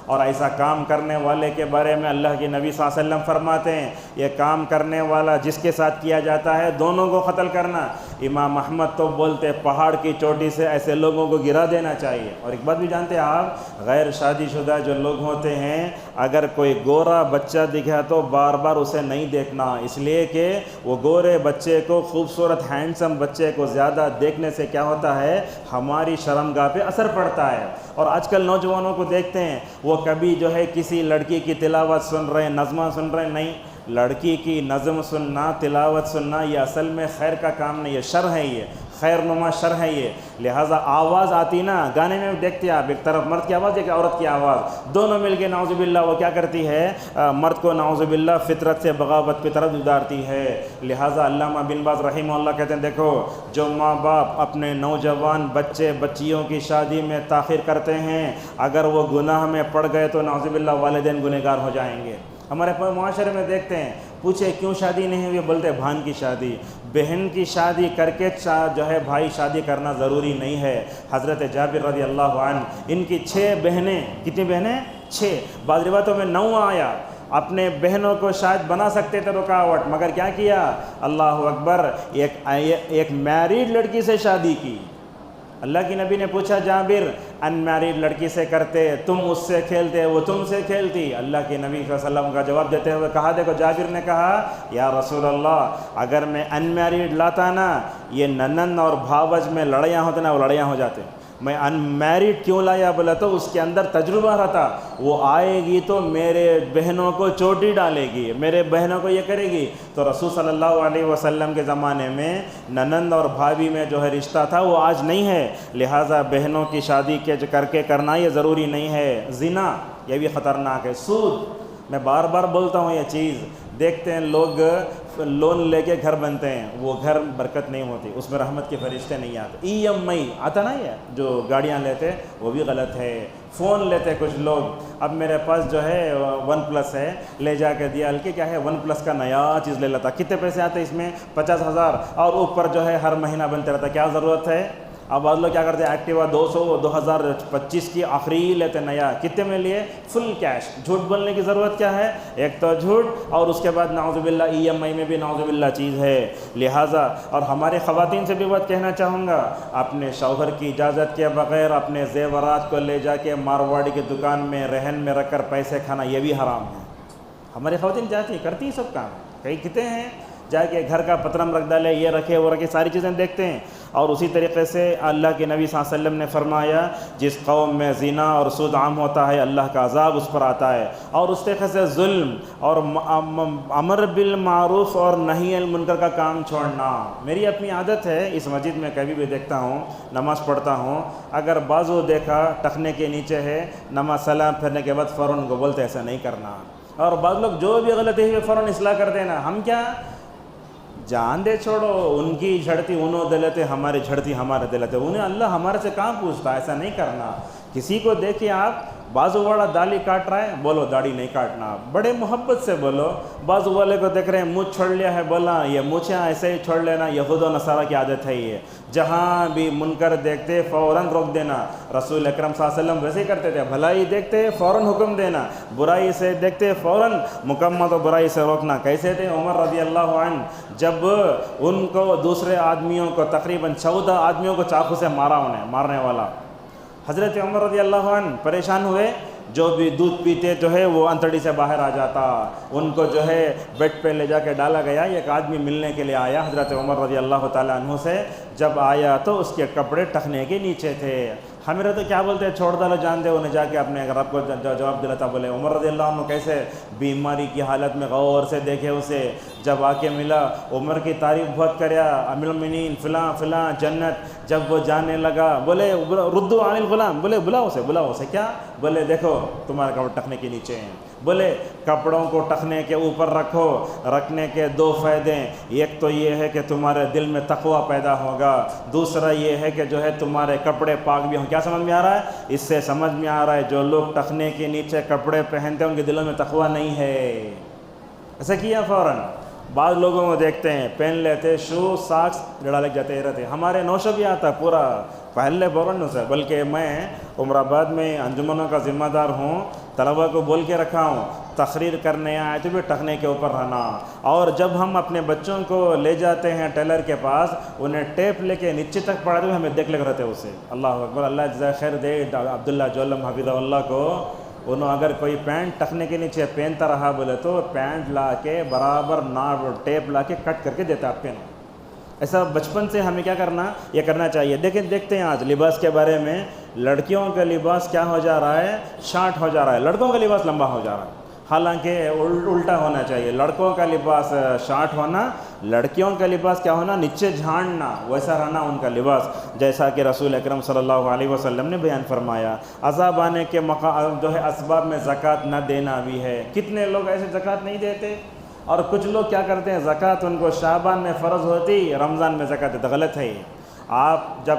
اور ایسا کام کرنے والے کے بارے میں اللہ کے نبی صلی اللہ علیہ وسلم فرماتے ہیں یہ کام کرنے والا جس کے ساتھ کیا جاتا ہے دونوں کو قتل کرنا. امام احمد تو بولتے پہاڑ کی چوٹی سے ایسے لوگوں کو گرا دینا چاہیے. اور ایک بات بھی جانتے ہیں آپ, غیر شادی شدہ جو لوگ ہوتے ہیں اگر کوئی گورا بچہ دکھا تو بار بار اسے نہیں دیکھنا, اس لیے کہ وہ گورے بچے کو, خوبصورت ہینڈسم بچے کو زیادہ دیکھنے سے کیا ہوتا ہے ہماری شرمگاہ پہ اثر پڑتا ہے. اور آج کل نوجوانوں کو دیکھتے ہیں وہ کبھی جو ہے کسی لڑکی کی تلاوت سن رہے ہیں, نظمہ سن رہے ہیں, نہیں. لڑکی کی نظم سننا تلاوت سننا یہ اصل میں خیر کا کام نہیں, یہ شر ہے, یہ خیر نما شر ہے یہ. لہٰذا آواز آتی نا گانے میں دیکھتے ہیں آپ, ایک طرف مرد کی آواز ایک عورت کی آواز, دونوں مل کے نعوذ باللہ وہ کیا کرتی ہے, مرد کو نعوذ باللہ فطرت سے بغاوت کی طرف ادارتی ہے. لہٰذا علامہ بن باز رحمہ اللہ کہتے ہیں دیکھو جو ماں باپ اپنے نوجوان بچے بچیوں کی شادی میں تاخیر کرتے ہیں اگر وہ گناہ میں پڑ گئے تو نعوذ باللہ والدین گنہگار ہو جائیں گے. ہمارے معاشرے میں دیکھتے ہیں, پوچھے کیوں شادی نہیں ہوئی, بولتے بہن کی شادی. بہن کی شادی کر کے جو ہے بھائی شادی کرنا ضروری نہیں ہے. حضرت جابر رضی اللہ عنہ ان کی 6 بہنیں, کتنی بہنیں 6, بعض روایتوں میں 9 آیا. اپنے بہنوں کو شاید بنا سکتے تھے رکاوٹ, مگر کیا کیا, اللہ اکبر, ایک میریڈ لڑکی سے شادی کی. اللہ کی نبی نے پوچھا جابر ان میریڈ لڑکی سے کرتے, تم اس سے کھیلتے, وہ تم سے کھیلتی. اللہ کے نبی صلی اللہ علیہ وسلم کا جواب دیتے ہوئے کہا, دیکھو جابر نے کہا یا رسول اللہ اگر میں ان میریڈ لاتا نا یہ ننن اور بھاوج میں لڑیاں ہوتے نا وہ لڑیاں ہو جاتے. میں ان میریڈ کیوں لایا بولا تو اس کے اندر تجربہ رہتا, وہ آئے گی تو میرے بہنوں کو چوٹی ڈالے گی, میرے بہنوں کو یہ کرے گی. تو رسول صلی اللہ علیہ وسلم کے زمانے میں ننند اور بھابھی میں جو ہے رشتہ تھا وہ آج نہیں ہے. لہٰذا بہنوں کی شادی کر کے کرنا یہ ضروری نہیں ہے. زنا یہ بھی خطرناک ہے. سود, میں بار بار بولتا ہوں یہ چیز, دیکھتے ہیں لوگ لون لے کے گھر بنتے ہیں, وہ گھر برکت نہیں ہوتی, اس میں رحمت کے فرشتے نہیں آتے. EMI آتا نا, یہ جو گاڑیاں لیتے وہ بھی غلط ہے. فون لیتے کچھ لوگ, اب میرے پاس جو ہے OnePlus ہے, لے جا کے دیا ہلکے کیا ہے OnePlus کا نیا چیز لے لیتا. کتنے پیسے آتے اس میں, 50,000, اور اوپر جو ہے ہر مہینہ بنتے رہتا. کیا ضرورت ہے. اب بعض لوگ کیا کرتے ہیں ایکٹیوا 2025 کی آخری لیتے نیا, کتنے میں لیے, فل کیش. جھوٹ بولنے کی ضرورت کیا ہے, ایک تو جھوٹ اور اس کے بعد نعوذ باللہ EMI میں بھی نعوذ باللہ چیز ہے. لہٰذا اور ہمارے خواتین سے بھی بات کہنا چاہوں گا, اپنے شوہر کی اجازت کے بغیر اپنے زیورات کو لے جا کے مارواڑی کی دکان میں رہن میں رکھ کر پیسے کھانا یہ بھی حرام ہے. ہماری خواتین چاہتی ہیں, کرتی ہیں سب کام, کئی کتنے ہیں جا کے گھر کا پترم رکھ ڈالے, یہ رکھے وہ رکھے, ساری چیزیں دیکھتے ہیں. اور اسی طریقے سے اللہ کے نبی صلی اللہ علیہ وسلم نے فرمایا جس قوم میں زنا اور سود عام ہوتا ہے اللہ کا عذاب اس پر آتا ہے. اور اس طریقے سے ظلم اور امر بالمعروف اور نہی عن المنکر کا کام چھوڑنا. میری اپنی عادت ہے, اس مسجد میں کبھی بھی دیکھتا ہوں نماز پڑھتا ہوں, اگر بازو دیکھا ٹخنے کے نیچے ہے, نماز سلام پھرنے کے بعد فوراً کو بولتے ایسا نہیں کرنا. اور بعض لوگ جو بھی غلطی ہے فوراً اصلاح کر دینا. ہم کیا جان دے, چھوڑو, ان کی جھڑتی انہوں دے لیتے, ہماری جھڑتی ہمارے دے لیتے. انہیں اللہ ہمارے سے کہاں پوچھتا, ایسا نہیں کرنا. کسی کو دیکھیں آپ بازو والا داڑھی کاٹ رہا ہے، بولو داڑھی نہیں کاٹنا، بڑے محبت سے بولو۔ بازو والے کو دیکھ رہے ہیں مونچھ چھوڑ لیا ہے، بولا یہ مونچھیں ایسے ہی چھوڑ لینا، یہود و نصارہ کی عادت ہے یہ، جہاں بھی منکر دیکھتے فوراً روک دینا۔ رسول اکرم صلی اللہ علیہ وسلم ویسے ہی کرتے تھے، بھلائی دیکھتے فوراً حکم دینا، برائی سے دیکھتے فوراً مکمل و برائی سے روکنا۔ کیسے تھے عمر رضی اللہ عنہ، جب ان کو دوسرے آدمیوں کو تقریباً 14 آدمیوں کو چاقو سے مارا، انہیں مارنے والا، حضرت عمر رضی اللہ عنہ پریشان ہوئے، جو بھی دودھ پیتے جو ہے وہ انتڑی سے باہر آ جاتا، ان کو جو ہے بیڈ پہ لے جا کے ڈالا گیا۔ ایک آدمی ملنے کے لیے آیا حضرت عمر رضی اللہ تعالیٰ عنہ سے، جب آیا تو اس کے کپڑے ٹخنے کے نیچے تھے۔ ہمیں تو کیا بولتے ہیں، چھوڑ ڈالو جان دے، انہیں جا کے اپنے رب کو جواب دلاتا۔ بولے عمر رضی اللہ عنہ کیسے بیماری کی حالت میں غور سے دیکھے اسے، جب آ کے ملا عمر کی تعریف بہت کریا، امیر المؤمنین فلاں فلاں جنت۔ جب وہ جانے لگا بولے ردو عن الغلام، بولے بلاؤ اسے، کیا؟ بولے دیکھو تمہارے کپڑے ٹخنے کے نیچے ہیں۔ بولے کپڑوں کو ٹخنے کے اوپر رکھو، رکھنے کے 2 فائدے، ایک تو یہ ہے کہ تمہارے دل میں تقوی پیدا ہوگا، دوسرا یہ ہے کہ جو ہے تمہارے کپڑے پاک بھی ہوں۔ کیا سمجھ میں آ رہا ہے؟ اس سے سمجھ میں آ رہا ہے جو لوگ ٹخنے کے نیچے کپڑے پہنتے ہیں ان کے دلوں میں تقوی نہیں ہے۔ ایسا کیا فوراً بعض لوگوں کو دیکھتے ہیں پہن لیتے شو ساکس لڑا لگ جاتے رہتے، ہمارے نوشو بھی آتا پورا پہن لے فوراً اسے۔ بلکہ میں عمر آباد میں انجمنوں کا ذمہ دار ہوں، طلبہ کو بول کے رکھا ہوں تقریر کرنے آئے تو بھی ٹخنے کے اوپر رہنا، اور جب ہم اپنے بچوں کو لے جاتے ہیں ٹیلر کے پاس انہیں ٹیپ لے کے نیچے تک پڑھاتے ہوئے ہمیں دیکھ لگ رہتے اسے۔ اللہ اکبر، اللہ جزائے خیر دے عبداللہ جولم حفظہ اللہ کو، انہوں اگر کوئی پینٹ ٹخنے کے نیچے پہنتا رہا بولے تو پینٹ لا کے برابر ناپ ٹیپ لا کے کٹ کر کے دیتا آپ پہنو۔ ایسا بچپن سے ہمیں کیا کرنا، یہ کرنا چاہیے۔ دیکھتے ہیں آج لباس کے بارے میں، لڑکیوں کا لباس کیا ہو جا رہا ہے، شارٹ ہو جا رہا ہے، لڑکوں کا لباس لمبا ہو جا رہا ہے، حالانکہ الٹا ہونا چاہیے، لڑکوں کا لباس شارٹ ہونا، لڑکیوں کا لباس کیا ہونا، نیچے جھاڑنا، ویسا رہنا ان کا لباس، جیسا کہ رسول اکرم صلی اللہ علیہ وسلم نے بیان فرمایا۔ عذاب آنے کے جو ہے اسباب میں زکوٰۃ نہ دینا بھی ہے۔ کتنے لوگ ایسے زکوٰۃ نہیں دیتے، اور کچھ لوگ کیا کرتے ہیں زکوٰۃ ان کو شعبان میں فرض ہوتی، رمضان میں زکوٰۃ دیتے۔ غلط ہے یہ۔ آپ جب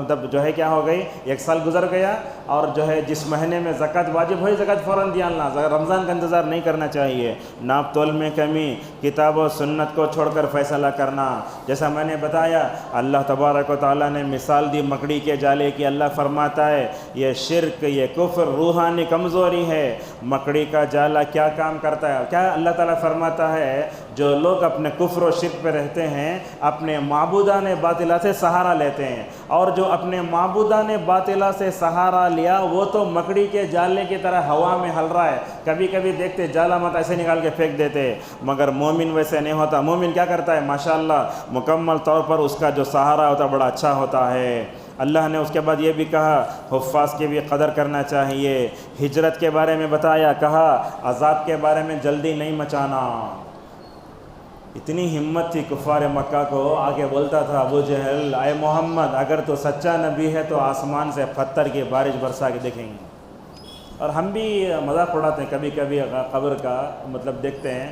جب جو ہے کیا ہو گئی، 1 سال گزر گیا اور جو ہے جس مہینے میں زکوٰۃ واجب ہوئی زکوٰۃ فوراً دینا، رمضان کا انتظار نہیں کرنا چاہیے۔ ناپ تول میں کمی، کتاب و سنت کو چھوڑ کر فیصلہ کرنا، جیسا میں نے بتایا اللہ تبارک و تعالیٰ نے مثال دی مکڑی کے جالے کی۔ اللہ فرماتا ہے یہ شرک، یہ کفر روحانی کمزوری ہے۔ مکڑی کا جالا کیا کام کرتا ہے؟ کیا اللہ تعالیٰ فرماتا ہے جو لوگ اپنے کفر و شرک پہ رہتے ہیں اپنے معبودان باطلہ سے سہارا لیتے ہیں، اور جو اپنے معبودان باطلہ سے سہارا لیا وہ تو مکڑی کے جالے کی طرح ہوا میں ہل رہا ہے۔ کبھی کبھی دیکھتے جالا مت ایسے نکال کے پھینک دیتے، مگر مومن ویسے نہیں ہوتا۔ مومن کیا کرتا ہے؟ ماشاءاللہ مکمل طور پر اس کا جو سہارا ہوتا ہے بڑا اچھا ہوتا ہے۔ اللہ نے اس کے بعد یہ بھی کہا حفاظ کی بھی قدر کرنا چاہیے۔ ہجرت کے بارے میں بتایا، کہا عذاب کے بارے میں جلدی نہیں مچانا۔ اتنی ہمت تھی کفار مکہ کو، آگے بولتا تھا ابو جہل اے محمد اگر تو سچا نبی ہے تو آسمان سے پتھر کی بارش برسا کے دیکھیں گے۔ اور ہم بھی مذاق اڑاتے ہیں کبھی کبھی قبر کا، مطلب دیکھتے ہیں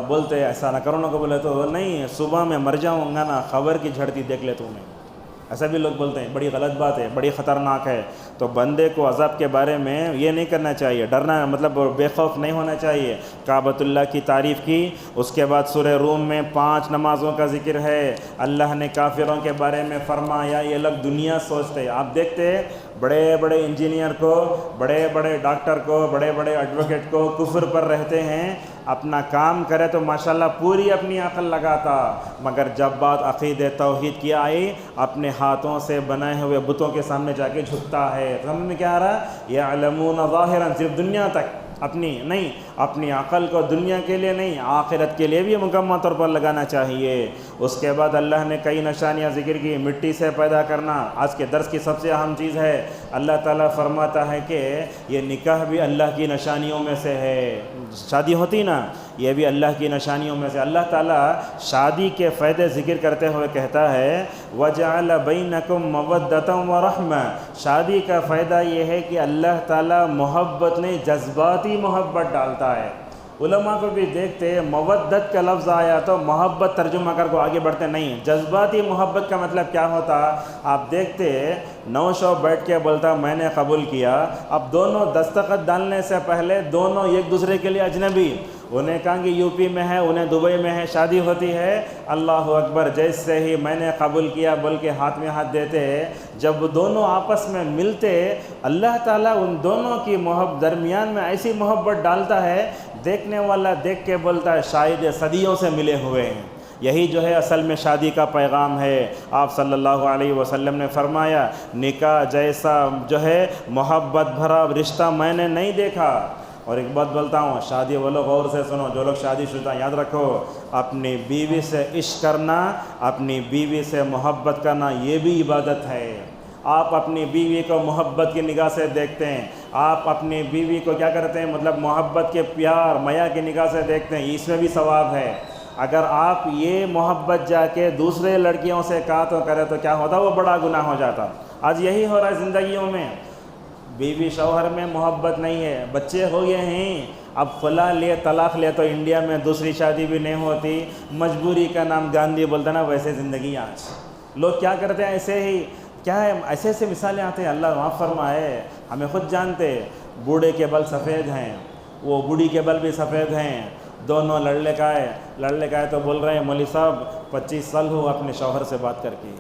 بولتے ہیں ایسا نہ کرو نہ کو، بولے تو نہیں صبح میں مر جاؤں گا نا خبر کی جھڑتی دیکھ لے تو میں، ایسا بھی لوگ بولتے ہیں۔ بڑی غلط بات ہے، بڑی خطرناک ہے۔ تو بندے کو عذاب کے بارے میں یہ نہیں کرنا چاہیے، ڈرنا مطلب بے خوف نہیں ہونا چاہیے۔ کعبۃ اللہ کی تعریف کی، اس کے بعد سورہ روم میں 5 نمازوں کا ذکر ہے۔ اللہ نے کافروں کے بارے میں فرمایا یہ لوگ دنیا سوچتے، آپ دیکھتے بڑے بڑے انجینئر کو، بڑے بڑے ڈاکٹر کو، بڑے بڑے ایڈوکیٹ کو کفر پر رہتے ہیں، اپنا کام کرے تو ماشاءاللہ پوری اپنی عقل لگاتا، مگر جب بات عقید توحید کی آئی اپنے ہاتھوں سے بنائے ہوئے بتوں کے سامنے جا کے جھکتا ہے۔ سمجھ میں کیا آ رہا ہے؟ یعلمون ظاہرا، صرف دنیا تک اپنی نہیں، اپنی عقل کو دنیا کے لیے نہیں آخرت کے لیے بھی مکمل طور پر لگانا چاہیے۔ اس کے بعد اللہ نے کئی نشانیاں ذکر کی، مٹی سے پیدا کرنا آج کے درس کی سب سے اہم چیز ہے۔ اللہ تعالیٰ فرماتا ہے کہ یہ نکاح بھی اللہ کی نشانیوں میں سے ہے، شادی ہوتی نا یہ بھی اللہ کی نشانیوں میں سے۔ اللہ تعالیٰ شادی کے فائدے ذکر کرتے ہوئے کہتا ہے وَجَعَلَ بَيْنَكُمْ مَوَدَّةً وَرَحْمَةً، شادی کا فائدہ یہ ہے کہ اللہ تعالیٰ محبت نہیں جذباتی محبت ڈالتا ہے۔ علماء کو بھی دیکھتے مودت کا لفظ آیا تو محبت ترجمہ کر کو آگے بڑھتے نہیں. جذباتی محبت کا مطلب کیا ہوتا؟ آپ دیکھتے نوشو بیٹھ کے بولتا میں نے قبول کیا، اب دونوں دستخط ڈالنے سے پہلے دونوں ایک دوسرے کے لیے اجنبی. انہیں کہا کہ یو پی میں ہے، انہیں دبئی میں ہے، شادی ہوتی ہے، اللہ اکبر، جیسے ہی میں نے قبول کیا بول کے ہاتھ میں ہاتھ دیتے، جب دونوں آپس میں ملتے اللہ تعالیٰ ان دونوں کی درمیان میں ایسی محبت ڈالتا ہے، دیکھنے والا دیکھ کے بولتا ہے شاید یہ صدیوں سے ملے ہوئے ہیں. یہی جو ہے اصل میں شادی کا پیغام ہے. آپ صلی اللہ علیہ وسلم نے فرمایا نکاح جیسا جو ہے محبت بھرا رشتہ میں نے نہیں دیکھا. اور ایک بات بولتا ہوں، شادی والوں غور سے سنو، جو لوگ شادی شدہ یاد رکھو، اپنی بیوی سے عشق کرنا، اپنی بیوی سے محبت کرنا یہ بھی عبادت ہے. آپ اپنی بیوی کو محبت کی نگاہ سے دیکھتے ہیں، آپ اپنی بیوی کو کیا کرتے ہیں، مطلب محبت کے پیار میا کی نگاہ سے دیکھتے ہیں، اس میں بھی ثواب ہے. اگر آپ یہ محبت جا کے دوسرے لڑکیوں سے کہا تو کرے تو کیا ہوتا؟ وہ بڑا گناہ ہو جاتا. آج یہی ہو رہا ہے زندگیوں میں، بیوی شوہر میں محبت نہیں ہے، بچے ہو گئے ہیں، اب فلاں لیے طلاق لے تو انڈیا میں دوسری شادی بھی نہیں ہوتی، مجبوری کا نام گاندھی بولتا نا، ویسے زندگی. آج لوگ کیا کرتے ہیں، ایسے ہی کیا ہے، ایسے ایسے مثالیں آتے ہیں، اللہ معاف فرمائے، ہمیں خود جانتے. بوڑھے کے بل سفید ہیں، وہ بوڑھی کے بل بھی سفید ہیں، دونوں لڑ کا ہے تو بول رہے ہیں مولوی صاحب 25 سال ہو اپنے شوہر سے بات کر کے.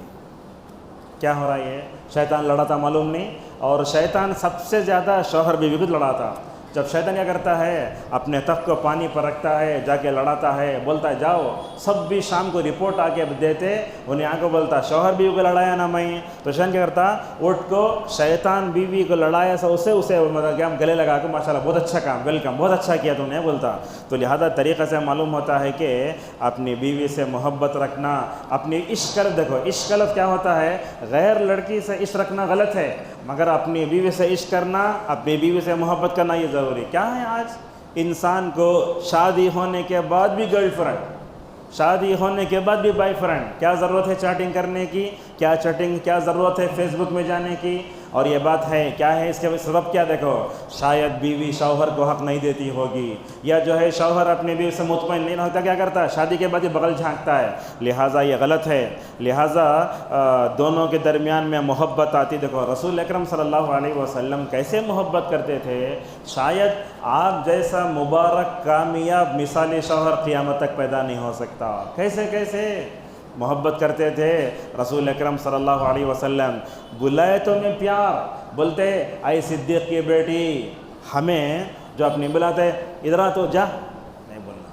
کیا ہو رہا ہے؟ یہ شیطان لڑا تھا معلوم نہیں. اور شیطان سب سے زیادہ شوہر بیوی کو لڑا تھا. جب شیطان کیا کرتا ہے، اپنے تخت کو پانی پر رکھتا ہے، جا کے لڑاتا ہے، بولتا ہے جاؤ. سب بھی شام کو رپورٹ آ کے دیتے، انہیں آ کو بولتا شوہر بیوی کو لڑایا نا میں. تو شیطان کیا کرتا، اٹھ کو شیطان بیوی کو لڑایا سا اسے مطلب کہ ہم گلے لگا کے ماشاءاللہ بہت اچھا کام، ویلکم، بہت اچھا کیا تم نے بولتا. تو لہذا طریقے سے معلوم ہوتا ہے کہ اپنی بیوی سے محبت رکھنا، اپنی عشق دیکھو عشق کیا ہوتا ہے، غیر لڑکی سے عشق رکھنا غلط ہے، مگر اپنی بیوی سے عشق کرنا، اپنی بیوی سے محبت کرنا یہ ضروری. کیا ہے آج انسان کو شادی ہونے کے بعد بھی گرل فرینڈ، شادی ہونے کے بعد بھی بوائے فرینڈ، کیا ضرورت ہے چیٹنگ کرنے کی، کیا ضرورت ہے فیس بک میں جانے کی. اور یہ بات ہے کیا ہے، اس کے سبب کیا دیکھو، شاید بیوی شوہر کو حق نہیں دیتی ہوگی، یا جو ہے شوہر اپنی بیوی سے مطمئن نہیں ہوتا، کیا کرتا ہے شادی کے بعد ہی بغل جھانکتا ہے. لہٰذا یہ غلط ہے. لہٰذا دونوں کے درمیان میں محبت آتی. دیکھو رسول اکرم صلی اللہ علیہ وسلم کیسے محبت کرتے تھے، شاید آپ جیسا مبارک کامیاب مثالی شوہر قیامت تک پیدا نہیں ہو سکتا. کیسے محبت کرتے تھے رسول اکرم صلی اللہ علیہ وسلم. بلائے تو میں پیار بولتے، اے صدیق کی بیٹی، ہمیں جو اپنی بلاتے ادھر تو جا نہیں بولنا،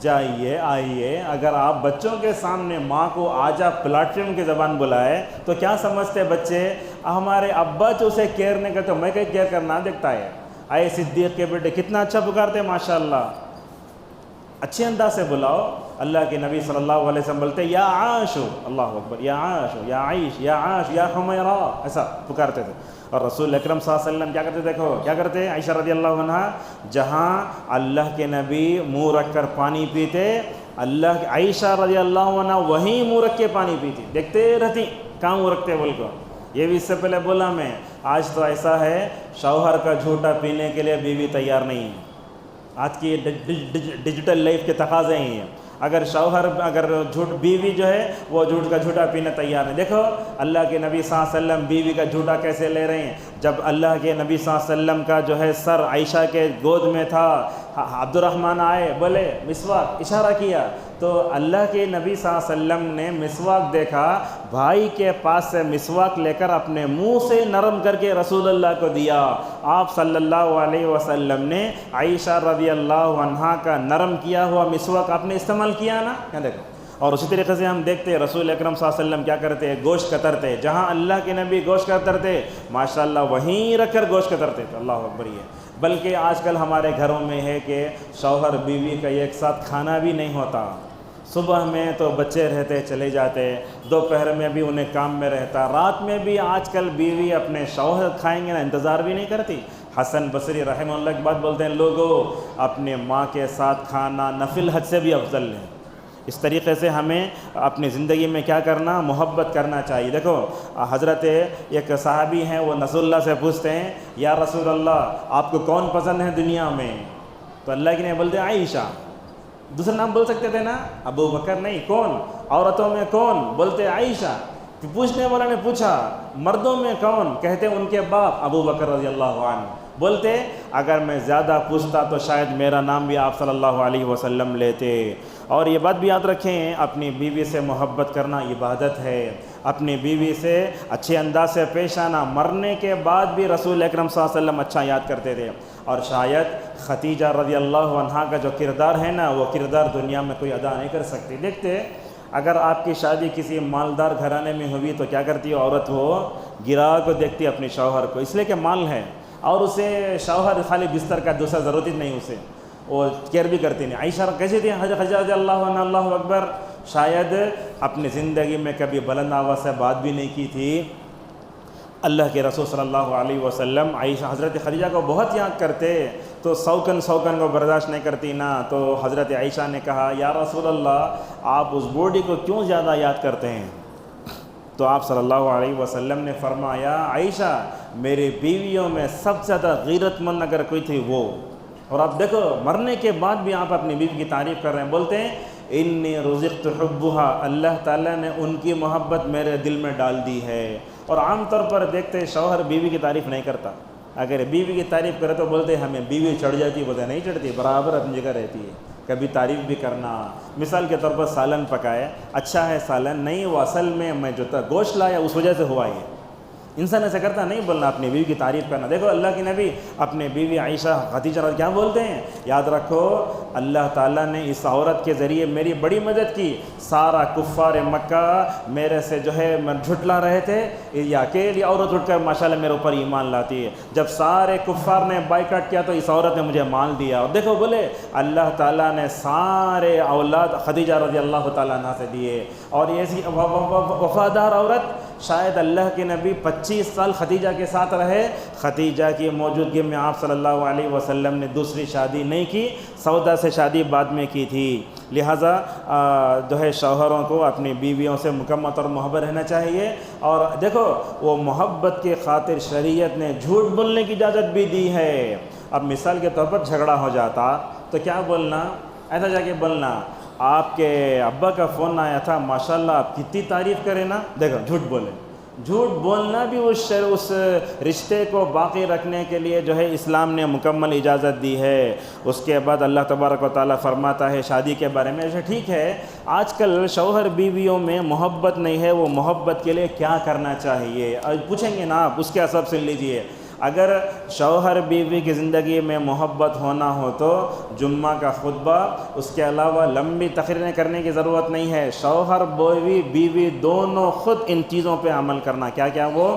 جائیے آئیے. اگر آپ بچوں کے سامنے ماں کو آجا پلاٹفارم کی زبان بلائے تو کیا سمجھتے بچے، ہمارے ابا تو اسے کیئر نہیں کرتے، میں کہیں کیئر کرنا دیکھتا ہے. اے صدیق کے بیٹے کتنا اچھا پکارتے ماشاءاللہ. اچھے انداز سے بلاؤ. اللہ کے نبی صلی اللہ علیہ وسلم بولتے یا عاشو، اللہ اکبر، یا عاشو، یا عائش، یا عاش، یا حمیرہ، ایسا پکارتے تھے. اور رسول اکرم صلی اللہ علیہ وسلم کیا کرتے، دیکھو کیا کرتے، عائشہ رضی اللہ عنہ جہاں اللہ کے نبی منہ رکھ کر پانی پیتے، عائشہ رضی اللہ عنہ وہیں منہ رکھ کے پانی پیتی، دیکھتے رہتی کہاں منہ رکھتے بول کو. یہ بھی اس سے پہلے بولا میں، آج تو ایسا ہے شوہر کا جھوٹا پینے کے لیے بیوی تیار نہیں ہے. آج کی ڈیجیٹل لائف کے تقاضے ہی ہیں. اگر شوہر جھوٹ، بیوی جو ہے وہ جھوٹ کا جھوٹا پینے تیار نہیں. دیکھو اللہ کے نبی صلی اللہ علیہ وسلم بیوی کا جھوٹا کیسے لے رہے ہیں. جب اللہ کے نبی صلی اللہ علیہ وسلم کا جو ہے سر عائشہ کے گود میں تھا، عبد الرحمن آئے بولے مسواک، اشارہ کیا تو اللہ کے نبی صلی اللہ علیہ وسلم نے مسواک دیکھا، بھائی کے پاس سے مسواک لے کر اپنے منہ سے نرم کر کے رسول اللہ کو دیا. آپ صلی اللہ علیہ وسلم نے عائشہ رضی اللہ عنہا کا نرم کیا ہوا مسواک آپ نے استعمال کیا نا. کیا دیکھو. اور اسی طریقے سے ہم دیکھتے رسول اکرم صلی اللہ علیہ وسلم کیا کرتے، گوشت کترتے. جہاں اللہ کے نبی گوشت کترتے ماشاءاللہ وہیں رکھ کر گوشت کترتے. اللہ اکبر. یہ بلکہ آج کل ہمارے گھروں میں ہے کہ شوہر بیوی کا ایک ساتھ کھانا بھی نہیں ہوتا. صبح میں تو بچے رہتے چلے جاتے، دوپہر میں بھی انہیں کام میں رہتا، رات میں بھی آج کل بیوی اپنے شوہر کھائیں گے نا انتظار بھی نہیں کرتی. حسن بصری رحمہ اللہ کی بات بولتے ہیں، لوگوں اپنے ماں کے ساتھ کھانا نفل حج سے بھی افضل ہے. اس طریقے سے ہمیں اپنی زندگی میں کیا کرنا، محبت کرنا چاہیے. دیکھو حضرت ایک صحابی ہیں، وہ رسول اللہ سے پوچھتے ہیں یا رسول اللہ آپ کو کون پسند ہے دنیا میں. تو اللہ کے نبی بولتے عائشہ. دوسرا نام بول سکتے تھے نا, ابو بکر نہیں, کون عورتوں میں کون, بولتے عائشہ. پوچھنے والا نے پوچھا مردوں میں کون, کہتے ان کے باپ ابو بکر رضی اللہ عنہ. بولتے اگر میں زیادہ پوچھتا تو شاید میرا نام بھی آپ صلی اللہ علیہ وسلم لیتے. اور یہ بات بھی یاد رکھیں, اپنی بیوی سے محبت کرنا عبادت ہے, اپنی بیوی سے اچھے انداز سے پیش آنا. مرنے کے بعد بھی رسول اکرم صلی اللہ علیہ وسلم اچھا یاد کرتے تھے. اور شاید خدیجہ رضی اللہ عنہا کا جو کردار ہے نا, وہ کردار دنیا میں کوئی ادا نہیں کر سکتی. دیکھتے اگر آپ کی شادی کسی مالدار گھرانے میں ہوئی تو کیا کرتی ہے عورت, وہ گرا کو دیکھتی اپنے شوہر کو, اس لیے کہ مال ہے, اور اسے شوہر خالی بستر کا دوسرا ضرورت ہی نہیں, اسے وہ کیئر بھی کرتی نہیں. عائشہ کیسی تھی حضرت خدیجہ رضی اللہ عنہ, اللہ اکبر, شاید اپنی زندگی میں کبھی بلند آواز سے بات بھی نہیں کی تھی. اللہ کے رسول صلی اللہ علیہ وسلم عائشہ حضرت خدیجہ کو بہت یاد کرتے, تو سوکن کو برداشت نہیں کرتی نا. تو حضرت عائشہ نے کہا یا رسول اللہ, آپ اس بوڑھی کو کیوں زیادہ یاد کرتے ہیں؟ تو آپ صلی اللہ علیہ وسلم نے فرمایا عائشہ میری بیویوں میں سب سے زیادہ غیرت مند اگر کوئی تھی وہ. اور آپ دیکھو مرنے کے بعد بھی آپ اپنی بیوی کی تعریف کر رہے ہیں. بولتے ہیں انی رزقت حبها, اللہ تعالیٰ نے ان کی محبت میرے دل میں ڈال دی ہے. اور عام طور پر دیکھتے شوہر بیوی کی تعریف نہیں کرتا, اگر بیوی کی تعریف کرے تو بولتے ہمیں بیوی چڑھ جاتی, بولتے نہیں چڑھتی, برابر اپنی جگہ رہتی ہے. کبھی تعریف بھی کرنا, مثال کے طور پر سالن پکائے, اچھا ہے سالن, نہیں وہ اصل میں جو گوشت لایا اس وجہ سے ہوا یہ. انسان ایسا کرتا نہیں بولنا, اپنی بیوی کی تعریف کرنا. دیکھو اللہ کی نبی اپنے بیوی عائشہ خدیجہ کیا بولتے ہیں, یاد رکھو اللہ تعالیٰ نے اس عورت کے ذریعے میری بڑی مدد کی. سارا کفار مکہ میرے سے جو ہے جھٹلا رہے تھے, یہ اکیلی عورت اٹھ کر ماشاءاللہ میرے اوپر ایمان لاتی ہے. جب سارے کفار نے بائیکاٹ کیا تو اس عورت نے مجھے مال دیا. اور دیکھو بولے اللہ تعالیٰ نے سارے اولاد خدیجہ رضی اللہ تعالیٰ عنہ سے دیے. اور ایسی وفادار عورت, شاید اللہ کے نبی 25 سال خدیجہ کے ساتھ رہے, خدیجہ کی موجودگی میں آپ صلی اللہ علیہ وسلم نے دوسری شادی نہیں کی, سودا سے شادی بعد میں کی تھی. لہٰذا جو ہے شوہروں کو اپنی بیویوں سے مکمل اور محبت رہنا چاہیے. اور دیکھو وہ محبت کے خاطر شریعت نے جھوٹ بولنے کی اجازت بھی دی ہے. اب مثال کے طور پر جھگڑا ہو جاتا تو کیا بولنا, ایسا جا کے بولنا آپ کے ابا کا فون آیا تھا, ماشاءاللہ آپ کتنی تعریف کریں نا. دیکھو جھوٹ بولیں, جھوٹ بولنا بھی اس رشتے کو باقی رکھنے کے لیے جو ہے اسلام نے مکمل اجازت دی ہے. اس کے بعد اللہ تبارک و تعالیٰ فرماتا ہے شادی کے بارے میں, ایسا ٹھیک ہے آج کل شوہر بیویوں میں محبت نہیں ہے, وہ محبت کے لیے کیا کرنا چاہیے پوچھیں گے نا آپ, اس کے سبب سن لیجئے. اگر شوہر بیوی کی زندگی میں محبت ہونا ہو تو جمعہ کا خطبہ, اس کے علاوہ لمبی تقریریں کرنے کی ضرورت نہیں ہے. شوہر بیوی دونوں خود ان چیزوں پہ عمل کرنا, کیا کیا, وہ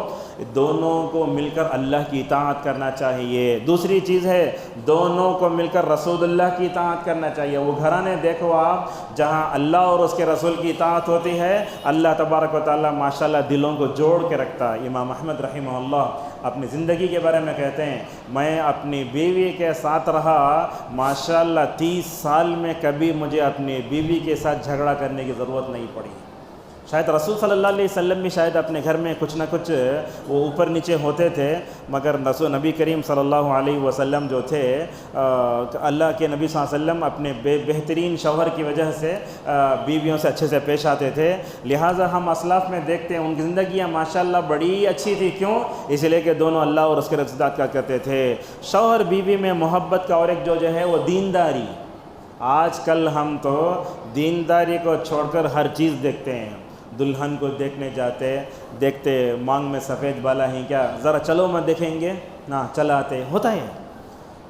دونوں کو مل کر اللہ کی اطاعت کرنا چاہیے. دوسری چیز ہے دونوں کو مل کر رسول اللہ کی اطاعت کرنا چاہیے. وہ گھرانے دیکھو آپ جہاں اللہ اور اس کے رسول کی اطاعت ہوتی ہے, اللہ تبارک و تعالیٰ ماشاءاللہ دلوں کو جوڑ کے رکھتا ہے. امام احمد رحمہ اللہ اپنی زندگی کے بارے میں کہتے ہیں, میں اپنی بیوی کے ساتھ رہا ماشاءاللہ 30 سال میں کبھی مجھے اپنی بیوی کے ساتھ جھگڑا کرنے کی ضرورت نہیں پڑی. شاید رسول صلی اللہ علیہ وسلم بھی شاید اپنے گھر میں کچھ نہ کچھ وہ اوپر نیچے ہوتے تھے, مگر نبی کریم صلی اللہ علیہ وسلم جو تھے, اللہ کے نبی صلی اللہ علیہ وسلم اپنے بہترین شوہر کی وجہ سے بیویوں سے اچھے سے پیش آتے تھے. لہٰذا ہم اسلاف میں دیکھتے ہیں ان کی زندگیاں ماشاءاللہ بڑی اچھی تھی. کیوں؟ اس لیے کہ دونوں اللہ اور اس کے رسول کا کرتے تھے. شوہر بیوی میں محبت کا اور ایک جو ہے وہ دینداری. آج کل ہم تو دینداری کو چھوڑ کر ہر چیز دیکھتے ہیں. دلہن کو دیکھنے دیکھتے مانگ میں سفید بالا ہی کیا, ذرا چلو میں دیکھیں گے نہ, چلاتے ہوتا ہے